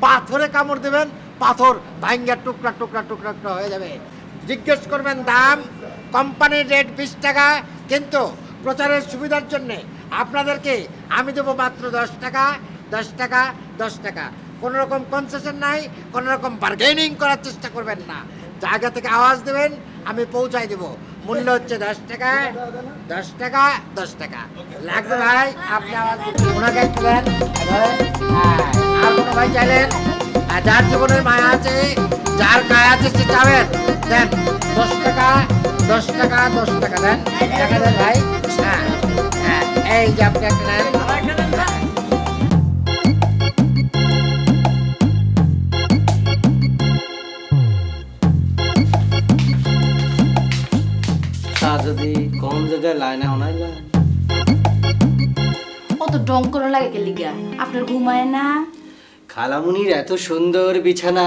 পাথরে কামড় দেবেন, পাথর ভাঙ্গা টুকরা টুকরা টুকরা টুকরা হয়ে যাবে। জিজ্ঞেস করবেন দাম, কোম্পানির রেট 20 টাকা, কিন্তু প্রচারের সুবিধার জন্য আপনাদেরকে আমি দেবো মাত্র 10 টাকা, 10 টাকা, 10 টাকা। কোনো রকম কনসেশন নাই, কোনো রকম বার্গেনিং করার চেষ্টা করবেন না। জায়গা থেকে আওয়াজ দেবেন, আমি পৌঁছাই দেব। মূল্য হচ্ছে 10 টাকা, 10 টাকা, 10 টাকা। লাগবে ভাই? আপনি আওয়াজ ওনাকে দিলেন। আর কোনো ভাই চাইলেন? যার জীবনের মায়া আছে, যার গায়ে আছে সে চাবেন, দেন 10 টাকা, 10 টাকা, 10 টাকা দেন। টাকা দেন ভাই। হ্যাঁ হ্যাঁ, এই যে আপনি একটা নেন। যদি কোন জায়গায় লাইনে অনাই যায় অত ডং করা লাগে কে লিগা? আপনার ঘুমায় না? খালামুনির এত সুন্দর বিছানা,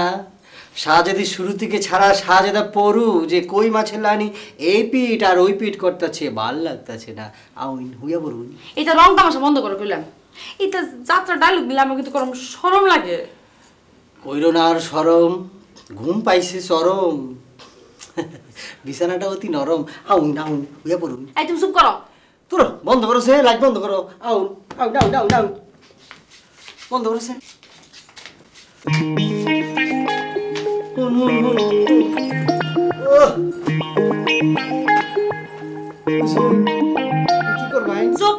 শাহজাদি শুরু থেকে ছাড়া শাহজাদা পরু যে কই মাছের লাইনি এই পিঠ আর ওই পিঠ করতেছে, ভাল লাগতেছে না। আউন হুইয়া পড়ুন। এটা রং তামাশা বন্ধ করে কইলাম। এটা যাত্রা ডায়লগ দিলে আমার কিন্তু করম শরম লাগে। কইরো না আর শরম, ঘুম পাইছে চরম। বিছানাটা অতি নরম। আউন আউন হুইয়া পড়ুন। এই তুমি চুপ করো। তোর বন্ধ করো, সে লাইট বন্ধ করো। আউন আউন আউন আউন আউন বন্ধ করো সে। কি করবাই? চুপ।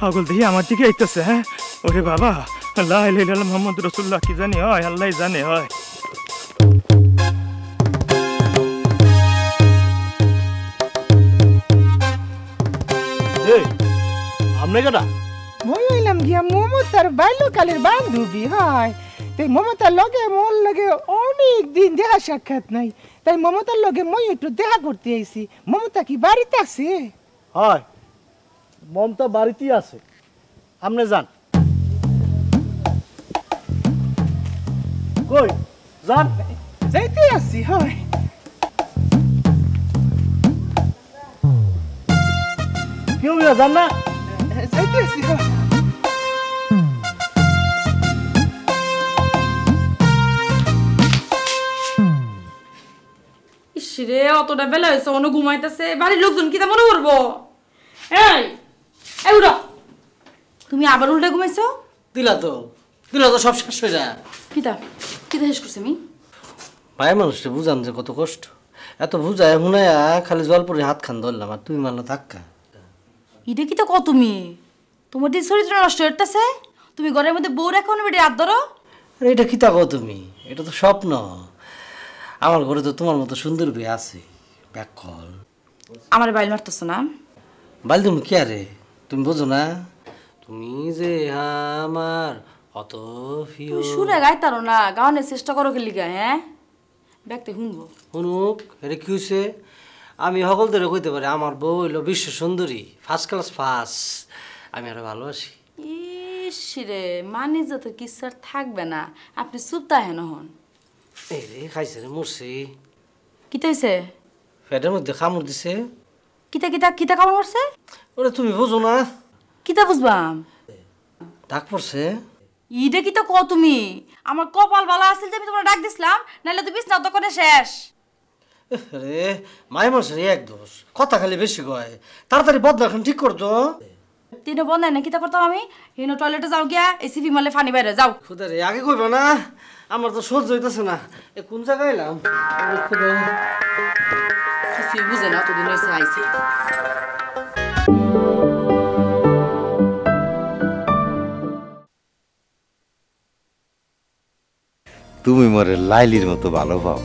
পাগল দেখি আমার দিকে আইতেছে। হ্যাঁ, ওরে বাবা, লা ইলাহা ইল্লাল্লাহ মুহাম্মদ রাসূলুল্লাহ, কি জানি হয়, আল্লাহ জানে হয়। এই আমনে কেডা? মই হইলাম গিয়া মমতার বাল্যকালের বান্ধবী হয়। তাই মমতার লগে মোর লগে অনেক দিন দেখা সাক্ষাৎ নাই, তাই মমতার লগে মই একটু দেখা করতে আইছি। মমতা কি বাড়িতে আছে? হয়, মমতা বাড়িতেই আছে। আপনি যান। কই যান? যাইতে আছি। হয় কেউ যান না? যাইতে আছি। হয় ইসরে অতটা বেলা হয়েছে, অন্য ঘুমাইতেছে, বাড়ির লোকজন কি তা মনে করবো? এই এই উড়ো, তুমি আবার উল্টে ঘুমাইছো? দিলা তো সব শেষ হয়ে যায়। কিতা কিতা শেষ করছে আমি? ভাই মানুষটা বুঝান যে কত কষ্ট, এত বুঝায় হুনায়া খালি জল পরে হাত খান ধরলাম, আর তুমি মারলো ধাক্কা। এটা কি তো কত তুমি, তোমার যে চরিত্র নষ্ট হইতেছে। তুমি ঘরের মধ্যে বউ রেখো না বেটে হাত ধরো। আরে এটা কি তাকো তুমি, এটা তো স্বপ্ন। আমার ঘরে তো তোমার মতো সুন্দর বিয়ে আছে। ব্যাকল আমার বাইল মারতেছো না? বাইল তুমি কি আরে, তুমি বোঝো না? তুমি যে আমার অত প্রিয়। সুরে গাইতারো না, গাওয়ানোর চেষ্টা করো খেলি গায়ে। হ্যাঁ ব্যাগতে শুনবো। শুনুক, এটা কি হয়েছে? আমি সকল ধরে কইতে পারি আমার বউ হইল বিশ্ব সুন্দরী, ফার্স্ট ক্লাস ফার্স্ট। আমি আরো ভালোবাসি। ইস রে, মানে যত কিছু আর থাকবে না, আপনি চুপ তাহেন হন। এই রে খাইছে রে, মরছি। কিতা হয়েছে? পেটের মধ্যে কামড় দিছে। কিতা কিতা কিতা কামড় মারছে? ওরে তুমি বোঝো না? কিতা বুঝবাম? ডাক পড়ছে। ইডে কিতা কও তুমি? আমার কপাল ভালো আছিল যে আমি তোমার ডাক দিছিলাম, নাইলে তো বিছনা দোকানে শেষ। রে মাই মানুষের এক দোষ, কথা খালি বেশি কয়। তাড়াতাড়ি বদলা এখন ঠিক করতো। তিনও বন্ধ না, কিতা করতাম আমি? হিনো টয়লেটে যাও গিয়া, এসি ফিমালে ফানি বাইরে যাও। খুদা রে আগে কইবে না, আমার তো সহ্য হইতেছে না। এ কোন জায়গায় এলাম? কিছুই বুঝে না, অতদিন হয়েছে আইছি। তুমি মরে লাইলির মতো ভালো পাও।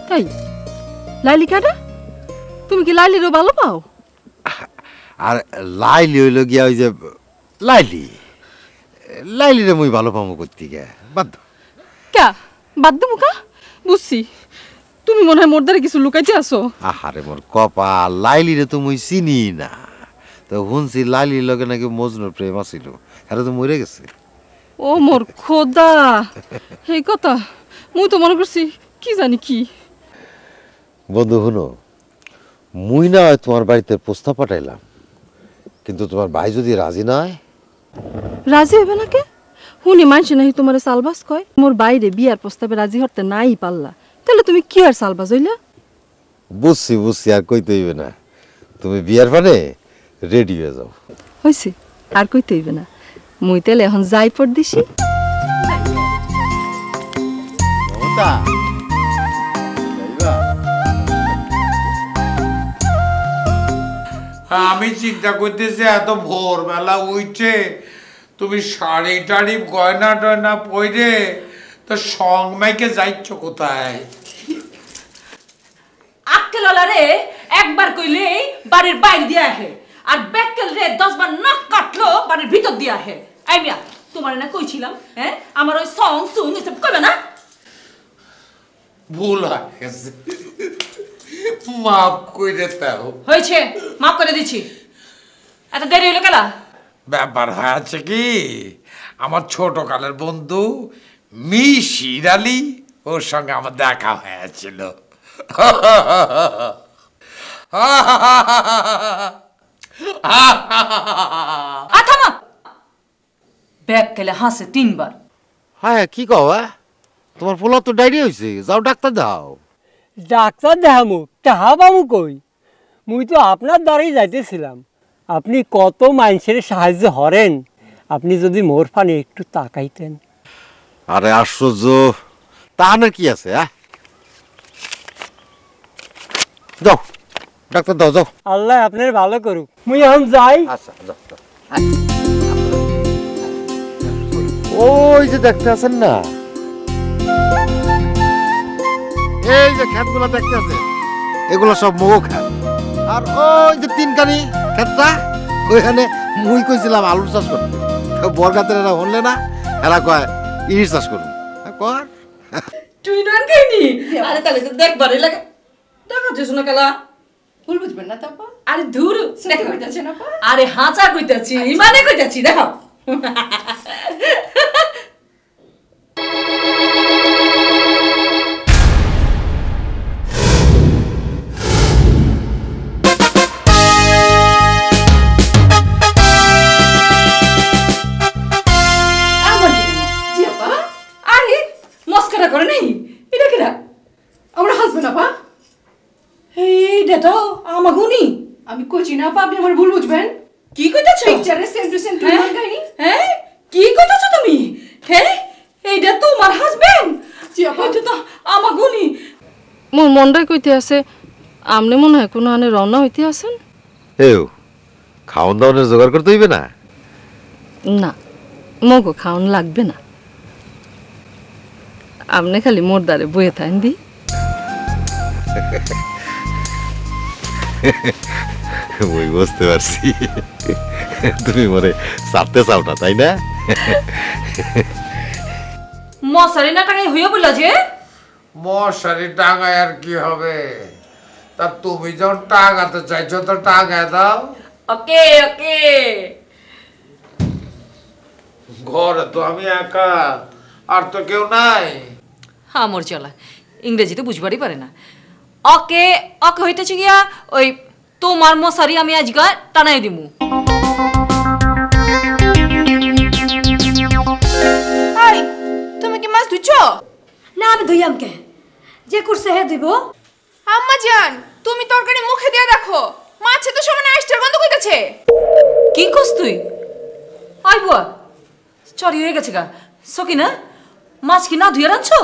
তাই লাইলি কাটা? তুমি কি লাইলিরও ভালো পাও? আর লাইলি হইল গিয়া ওই যে লাইলিরে মুই ভালো পাবো করতে গিয়া বাধ্য। কা বাধ্য মুখা? বুঝছি, তুমি মনে হয় মোর দ্বারা কিছু লুকাইতে আসো। আহারে মোর কপাল, লাইলিরে তো মুই চিনি না। তো শুনছি লাইলির লগে নাকি মজনুর প্রেম আছিল, এটা তো মরে গেছে। ও মোর খোদা, এই কথা মুই তো মনে করছি কি জানি কি। বন্ধু শুনো, মুই না হয় তোমার বাড়িতে প্রস্তাব পাঠাইলাম, কিন্তু তোমার ভাই যদি রাজি না হয়? রাজি হবে না কে? শুনি মানছি নাহি তোমার সালবাস কয়। মোর বাইরে বিয়ার প্রস্তাবে রাজি হতে নাই পারলা, তাহলে তুমি কি আর সালবাস হইলা? বুঝছি আর কইতে হইবে না, তুমি বিয়ার পানে রেডি হয়ে যাও। হইছে, আর কইতে হইবে না। মুই তাহলে এখন যাই পড় দিছি। আমি চিন্তা করতেছি এত ভোরবেলা উঠে তুমি শাড়ি টাড়ি গয়না টয়না পরে তো সং মাইকে যাইছ কোথায়? আক্কেল রে একবার কইলে বাড়ির বাইরে দিয়ে আহে, আর ব্যাক্কেল রে 10 বার নাক কাটলো বাড়ির ভিতর দিয়ে আহে। এই মিয়া, তোমার না কইছিলাম হ্যাঁ আমার ওই সং সুং এসব কইবে না। ভুল হয়ে গেছে, মাফ করে দাও। হয়েছে, মাফ করে দিচ্ছি। এত দেরি হইলো কেলা? ব্যাপার হয়েছে কি, আমার ছোট কালের বন্ধু মিশির আলী, ওর সঙ্গে আমার দেখা হয়েছিল। ব্যাক্কেলে হাসে 3 বার। হ্যাঁ কি কও? তোমার পোলা তো ডায়রিয়া হয়েছে, যাও ডাক্তার দাও। ডাক্তার দেখামু টাহা পামু কই? মুই তো আপনার দ্বারাই যাইতেছিলাম। আপনি কত মানুষের সাহায্য হরেন, আপনি যদি মোর ফানে একটু তাকাইতেন। আরে আশ্চর্য, তাহানের কি আছে? যাও ডাক্তার দাও, যাও। আল্লাহ আপনার ভালো করুক, মুই এখন যাই। আচ্ছা যাও। ওই যে দেখতে আছেন না, এই যে ক্ষেতগুলো দেখতে আছে, এগুলো সব মগো ক্ষেত। আর ওই যে 3খানি ক্ষেতটা, ওইখানে মুই কইছিলাম আলুর চাষ করতে। বরগাতের এরা হনলে না, এরা কয় ইলিশ চাষ করুন। কর তুই নন খাইনি আরে তাহলে তো দেখবারই লাগে দেখাচ্ছিস না কেলা ভুল বুঝবেন না তাপা আরে ধুর দেখা কইতাছে না আরে হাঁচা কইতাছি ইমানে কইতাছি দেখো করে নাই এটা কেডা আমার হাসবেন্ড আপা এইটা তো আমাগুনি আমি কইছি না আপা আপনি আমার ভুল বুঝবেন কি কইতাছো পিকচারে সেম টু সেম তুমি কাহিনী হ্যাঁ কি কইতাছো তুমি হ্যাঁ এইটা তোমার হাসবেন্ড জি আপা এটা তো আমাগুনি মোর মনটাই কইতে আছে আমনে মনে হয় কোনো আনে রওনা হইতে আছেন এও খাওন দাওনের জোগাড় করতে হইবে না না মগো খাওন লাগবে না আপনি খালি মোর দ্বারে বয়ে থাকেন দি ওই বুঝতে পারছি তুমি মনে সারতে চাও না তাই না মশারি না টাঙাই হইয়া বললা যে মশারি টাঙায় আর কি হবে তা তুমি যখন টাঙাতে চাইছো তো টাঙায় দাও ওকে ওকে ঘরে তো আমি একা আর তো কেউ নাই আমার চলা ইংরেজিতে বুঝবারই পারে না ওকে ওকে হইতেছে গিয়া ওই তোমার মশারি আমি আজকে টানাই দিমু হাই তুমি কি মাছ ধুইছো না আমি ধুইয়াম কে যে করছে হে দিব আম্মা জান তুমি তরকারি মুখে দিয়ে দেখো মাছে তো সমানে আইস্টার গন্ধ কইতাছে কি কস তুই আই বুয়া চরি হয়ে গেছে গা সকিনা মাছ কি না ধুয়ে রাখছো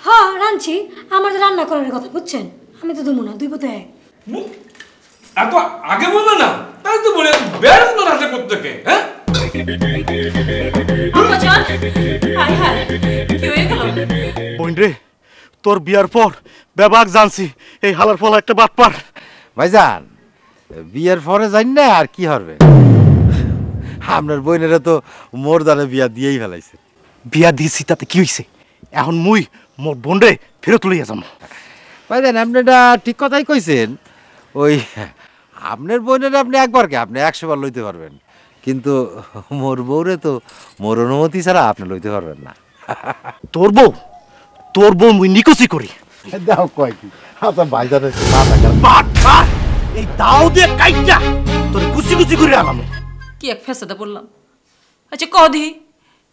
হ্যাঁ রাঁধছি আমার যে রান্না করার কথা বুঝছেন আমি তো ধুমু না দুই পথে এক এত আগে বলবে না তাই তো বলে বেরোস না রাতে প্রত্যেকে হ্যাঁ আম্মা জান হাই হাই কি হয়ে গেল বোন রে তোর বিয়ার পর বেবাক জানছি এই হালার ফল একটা বাটপার ভাইজান বিয়ের পরে জানি না আর কি হবে আপনার বোনেরা তো মোর দ্বারা বিয়া দিয়েই ফেলাইছে বিয়া দিয়েছি তাতে কি হইছে এখন মুই মোর বোন রে ফেরত লইয়া যাম ভাইজান আপনি এটা ঠিক কথাই কইছেন ওই আপনার বোনের আপনি একবার কে আপনি 100 বার লইতে পারবেন কিন্তু মোর বউরে তো মোর অনুমতি ছাড়া আপনি লইতে পারবেন না তোর বউ মুই নিকুচি করি দাও কয় কি আচ্ছা ভাইজানের মাথা খারাপ বাট এই দাও দিয়ে কাইটা তোর কুচি কুচি করে আলাম কি এক ফেসাদা বললাম আচ্ছা কদি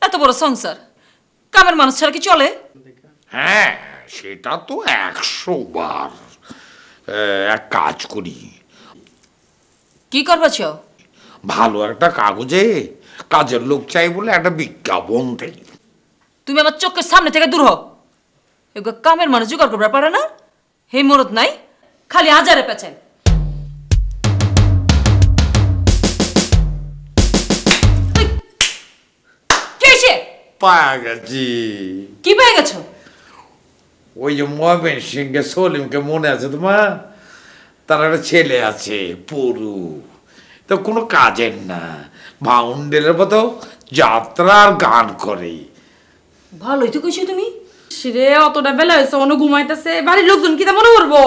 এত বড় সংসার কামের মানুষ ছাড়া কি চলে হ্যাঁ সেটা তো 100 বার এক কাজ করি কি করবা চাও ভালো একটা কাগজে কাজের লোক চাই বলে একটা বিজ্ঞাপন দেই তুমি আমার চোখের সামনে থেকে দূর হও এগুলো কামের মানুষ জোগাড় করবে পারে না হে মরদ নাই খালি হাজারে পেঁচায় পায়া গেছি কি পেয়ে গেছো ওই যে ময়মেন সিংকে সলিমকে মনে আছে তোমার তার একটা ছেলে আছে পড়ু তো কোনো কাজের না মাউন্টেনের মতো যাত্রা আর গান করে ভালোই তো কইছো তুমি রে অতটা বেলা হয়েছে অন্য ঘুমাইতেছে বাড়ির লোকজন কি তা মনে করবো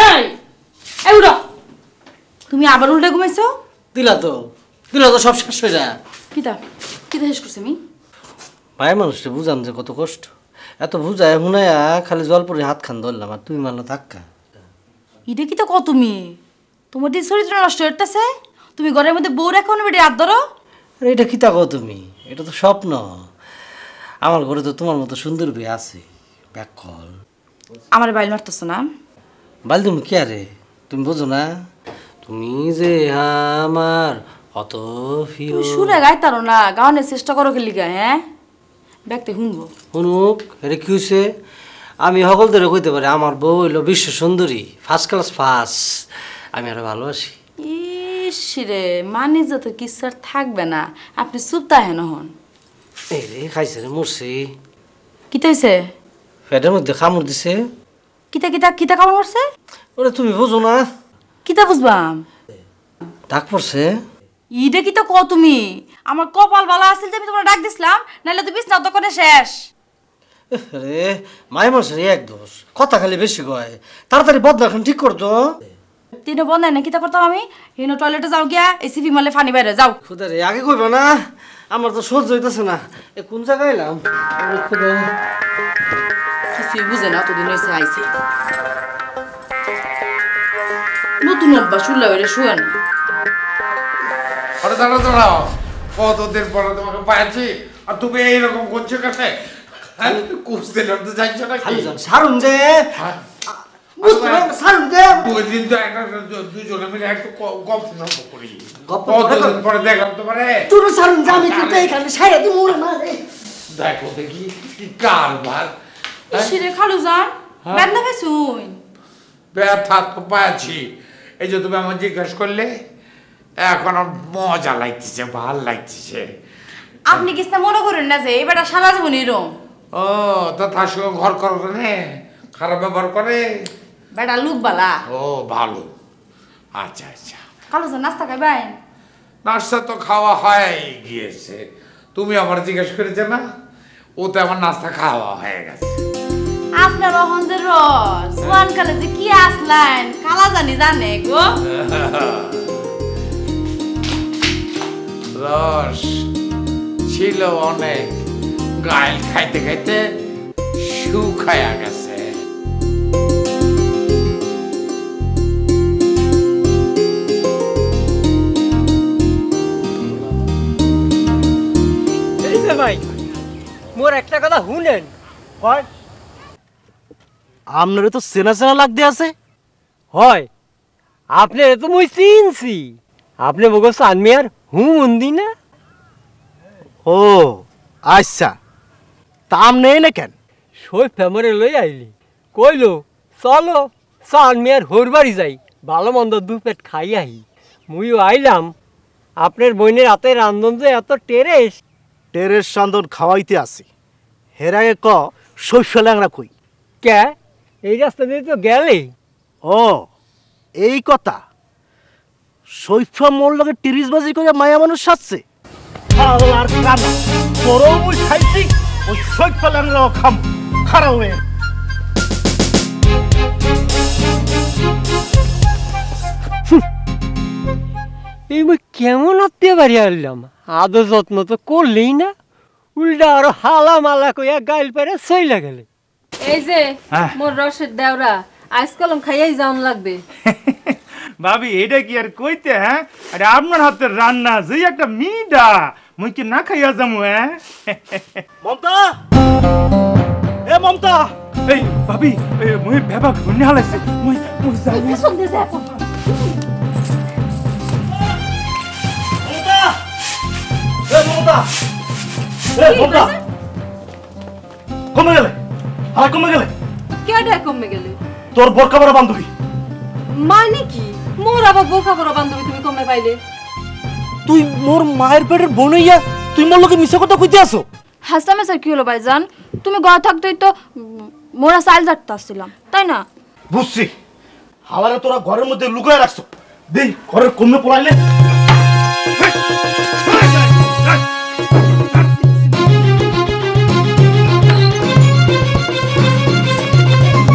এই উড়া তুমি আবার উল্টে ঘুমাইছো দিলা তো সব শেষ হয়ে যায় কিতা কিতা শেষ করছি আমি মায়ের মানুষটা বুঝান যে কত কষ্ট এত বুঝায় হুনায়া খালি জল পরে হাত খান ধরলাম আর তুমি মারলো ধাক্কা এটা কি তো কত তুমি তোমার যে চরিত্র নষ্ট হইতেছে তুমি ঘরের মধ্যে বউ রেখো না বেটি হাত ধরো আরে এটা কি তাকো তুমি এটা তো স্বপ্ন আমার ঘরে তো তোমার মতো সুন্দর বিয়ে আছে ব্যাকল আমার বাইল মারতেছ না বাইল তুমি কি আরে তুমি বোঝো না তুমি যে আমার অত প্রিয় সুরে গাইতারো না গাওয়ানোর চেষ্টা করো কি লিগা হ্যাঁ দেখতে শুনবো শুনুক এটা কি হয়েছে আমি সকল ধরে কইতে পারি আমার বউ হইল বিশ্ব সুন্দরী ফার্স্ট ক্লাস ফার্স্ট আমি আরো ভালোবাসি ইস রে মানে যত কিসার থাকবে না আপনি চুপ তাহেন হন এই রে খাইছে রে মরছি কিতা হইছে পেটের মধ্যে কামড় দিছে কিতা কিতা কিতা কামড় মারছে ওরে তুমি বুঝো না কিতা বুঝবাম ডাক পড়ছে ইডে কিতা কও তুমি আমার কপাল ভালো আছিল যে আমি তোমার ডাক দিছিলাম নাইলে তো বিছনা দোকানে শেষ রে মাই মানুষের এক দোষ, কথা খালি বেশি কয়। তাড়াতাড়ি বদলা এখন ঠিক করতো। তিনো বন্ধ না কিতা করতাম আমি? হিনো টয়লেটে যাও গিয়া এসি বিমলে পানি বাইরে যাও। খুদা রে আগে কইব না, আমার তো সহ্য হইতেছে না। এ কোন জায়গায় এলাম? খুদা কিছুই বুঝে না, অতদিন হয়েছে আইছে। নতুন অভ্যাস শুনলে ওইটা শুয়ে না। আরে দাঁড়াও দাঁড়াও, কতদিন পরে তোমাকে পাইছি আর তুমি এইরকম করছো কাছে? কুস্তি লড়তে যাচ্ছ না কি? সারুন যে দুদিন তো একটা দুজনে মিলে একটু গপ নম্ব করি। কতদিন পরে দেখলাম তোমারে। তোর সারুন যে আমি কিন্তু এখানে সাইরা দি মোরে মারে। দেখো দেখি কি কারবার। ইসিরে খালু যান ব্যথা পাইছুন? ব্যথা তো পাচ্ছি, এই যে তুমি আমার জিজ্ঞেস করলে এখন মজা লাগতেছে, ভাল লাগতেছে। আপনি কিছু মনে করেন না যে এবারটা সারা জীবন এরম? ও তো তার সঙ্গে ঘর করে খারাপ ব্যবহার করে বেটা লুক বালা। ও ভালো, আচ্ছা আচ্ছা। কালো যান নাস্তা খাইবেন? নাস্তা তো খাওয়া হয়ে গিয়েছে, তুমি আমার জিজ্ঞেস করেছে না, ওতে আমার নাস্তা খাওয়া হয়ে গেছে। আপনার অহঞ্জের রস ওয়ান কালে যে কি আসলেন কালা জানি জানে গো। রস ছিল অনেক, গাইল খাইতে খাইতে শুকায়া গেছে। এই যে ভাই মোর একটা কথা শুনেন। আপনার তো চেনা চেনা লাগতে আছে। হয় আপনার তো মুই চিনছি, আপনি বগো চানমিয়ার হুমন্দি না? ও আচ্ছা, তাম নেই না কেন? সই ফেমরে লই আইলি, কইলো চলো চানমিয়ার হোর বাড়ি যাই, ভালো মন্দ দু পেট খাই আহি। মুইও আইলাম, আপনার বোনের হাতে রান্ধন যে এত টেরেস। টেরেস রান্ধন খাওয়াইতে আসি, হের আগে ক শস্য ল্যাংরা কই? কে এই রাস্তা দিয়ে তো গেলে? ও এই কথা, শৈফ মোর লগে তিরিশবাজি করে মায়া মানুষ সাজছে। আর কানা তোরও মুই খাইছি, ওই শৈফ ল্যাংরাও খাম খারাপ হয়ে। এই মুই কেমন আত্মীয় বাড়ি আনলাম, আদর যত্ন তো করলেই না, উল্টা আরো হালা মালা কইয়া গাইল পেরে চইলা গেলে। এই যে মোর রসের দেওরা আইস কলম খাইয়াই যাওন লাগবে। ভাবি এটা কি আর কইতে? হ্যাঁ আরে আপনার হাতের রান্না যেই একটা মিডা, মুই কি না খাইয়া যামু? হ্যাঁ মমতা, এ মমতা। এই ভাবি মুই ভেবা ঘুরনে হালাইছে, মুই যাই। পেছন দিয়ে যা এখন। কমে গেলে? আর কমে গেলে? কেডা কমে গেলে? তোর বোরকা বড় বান্ধবী। মানে কি মোর আবার বোকা বড় বান্ধবী তুমি কমে পাইলে? তুই মোর মায়ের পেটের বোনইয়া তুই মোর লোকে মিছা কথা কইতে আসো? হাসতামে স্যার কি হলো ভাইজান? তুমি ঘর থাকতেই তো মোরা সাইল জাটতে আসছিলাম, তাই না? বুঝছি, হাওয়ারে তোরা ঘরের মধ্যে লুকায় রাখছো। দেই ঘরের কমে পড়াইলে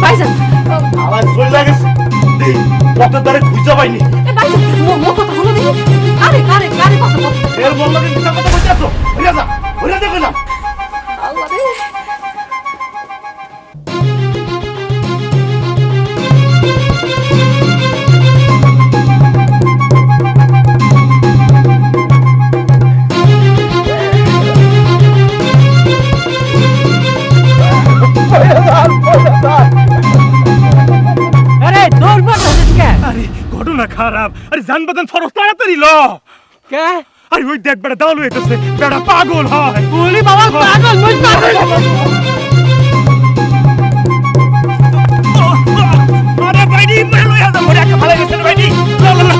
ভাইজান আওয়াজ চলে গেছে। দেই পথের ধারে খুঁজা পাইনি। এ ভাইজান মোর কথা শুনো দেখি। আরে আরে আরে কথা বল। এর মন লাগে মিছা কথা কইতে আসো। হইরা যা কইলাম। আল্লাহ রে। আরে দৌড় পাঠাছিস কে? আরে ঘটনা খারাপ, আরে জান বাদান ফরস তাড়াতাড়ি ল। কে? আরে ওই দেখ বেটা দাও লইতেছে, বেটা পাগল হয়। ওলি বাবা পাগল, মুই পাগল। আরে ভাইডি মরে লইয়া যা, মরে একটা ভালো গেছে ভাইডি। লা লা লা।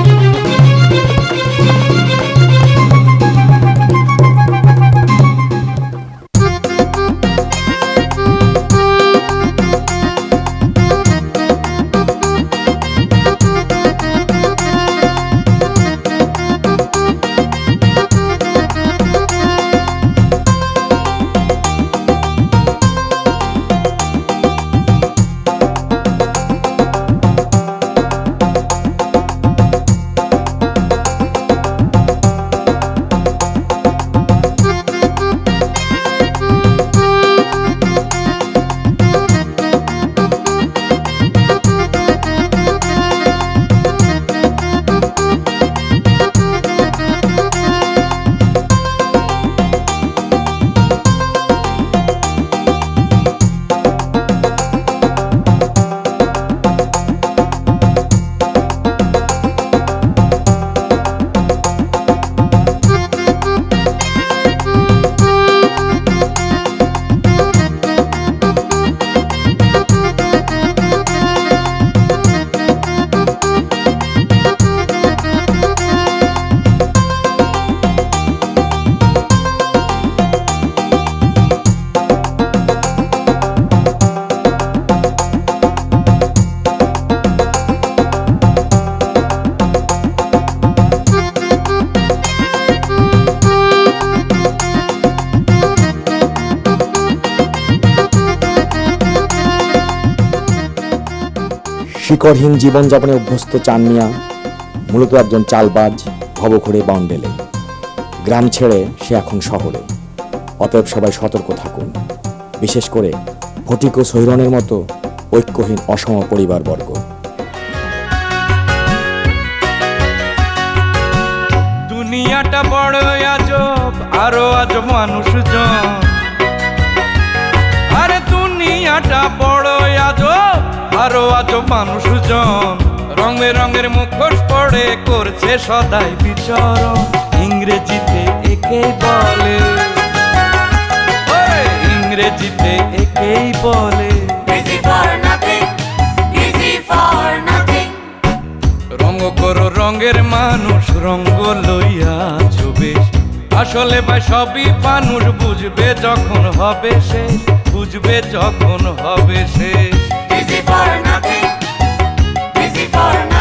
শিকড়হীন জীবনযাপনে অভ্যস্ত চান মিয়া মূলত একজন চালবাজ ভবঘুরে বাউন্ডেলে। গ্রাম ছেড়ে সে এখন শহরে। অতএব সবাই সতর্ক থাকুন, বিশেষ করে ফটিক ও সৈরনের মতো ঐক্যহীন অসম পরিবারবর্গ। দুনিয়াটা বড় আজব, আরো আজব মানুষজন। আরে দুনিয়াটা বড় আজব, আরো আজব মানুষজন। রঙে রঙের মুখোশ পড়ে করছে সদাই বিচরণ। ইংরেজিতে একেই বলে, ইংরেজিতে একেই বলে Busy for nothing, busy for nothing. রঙ করো রঙের মানুষ, রঙ্গ লইয়া বেশ। আসলে ভাই সবই মানুষ, বুঝবে যখন হবে শেষ, বুঝবে যখন হবে শেষ। Busy for nothing, busy for nothing.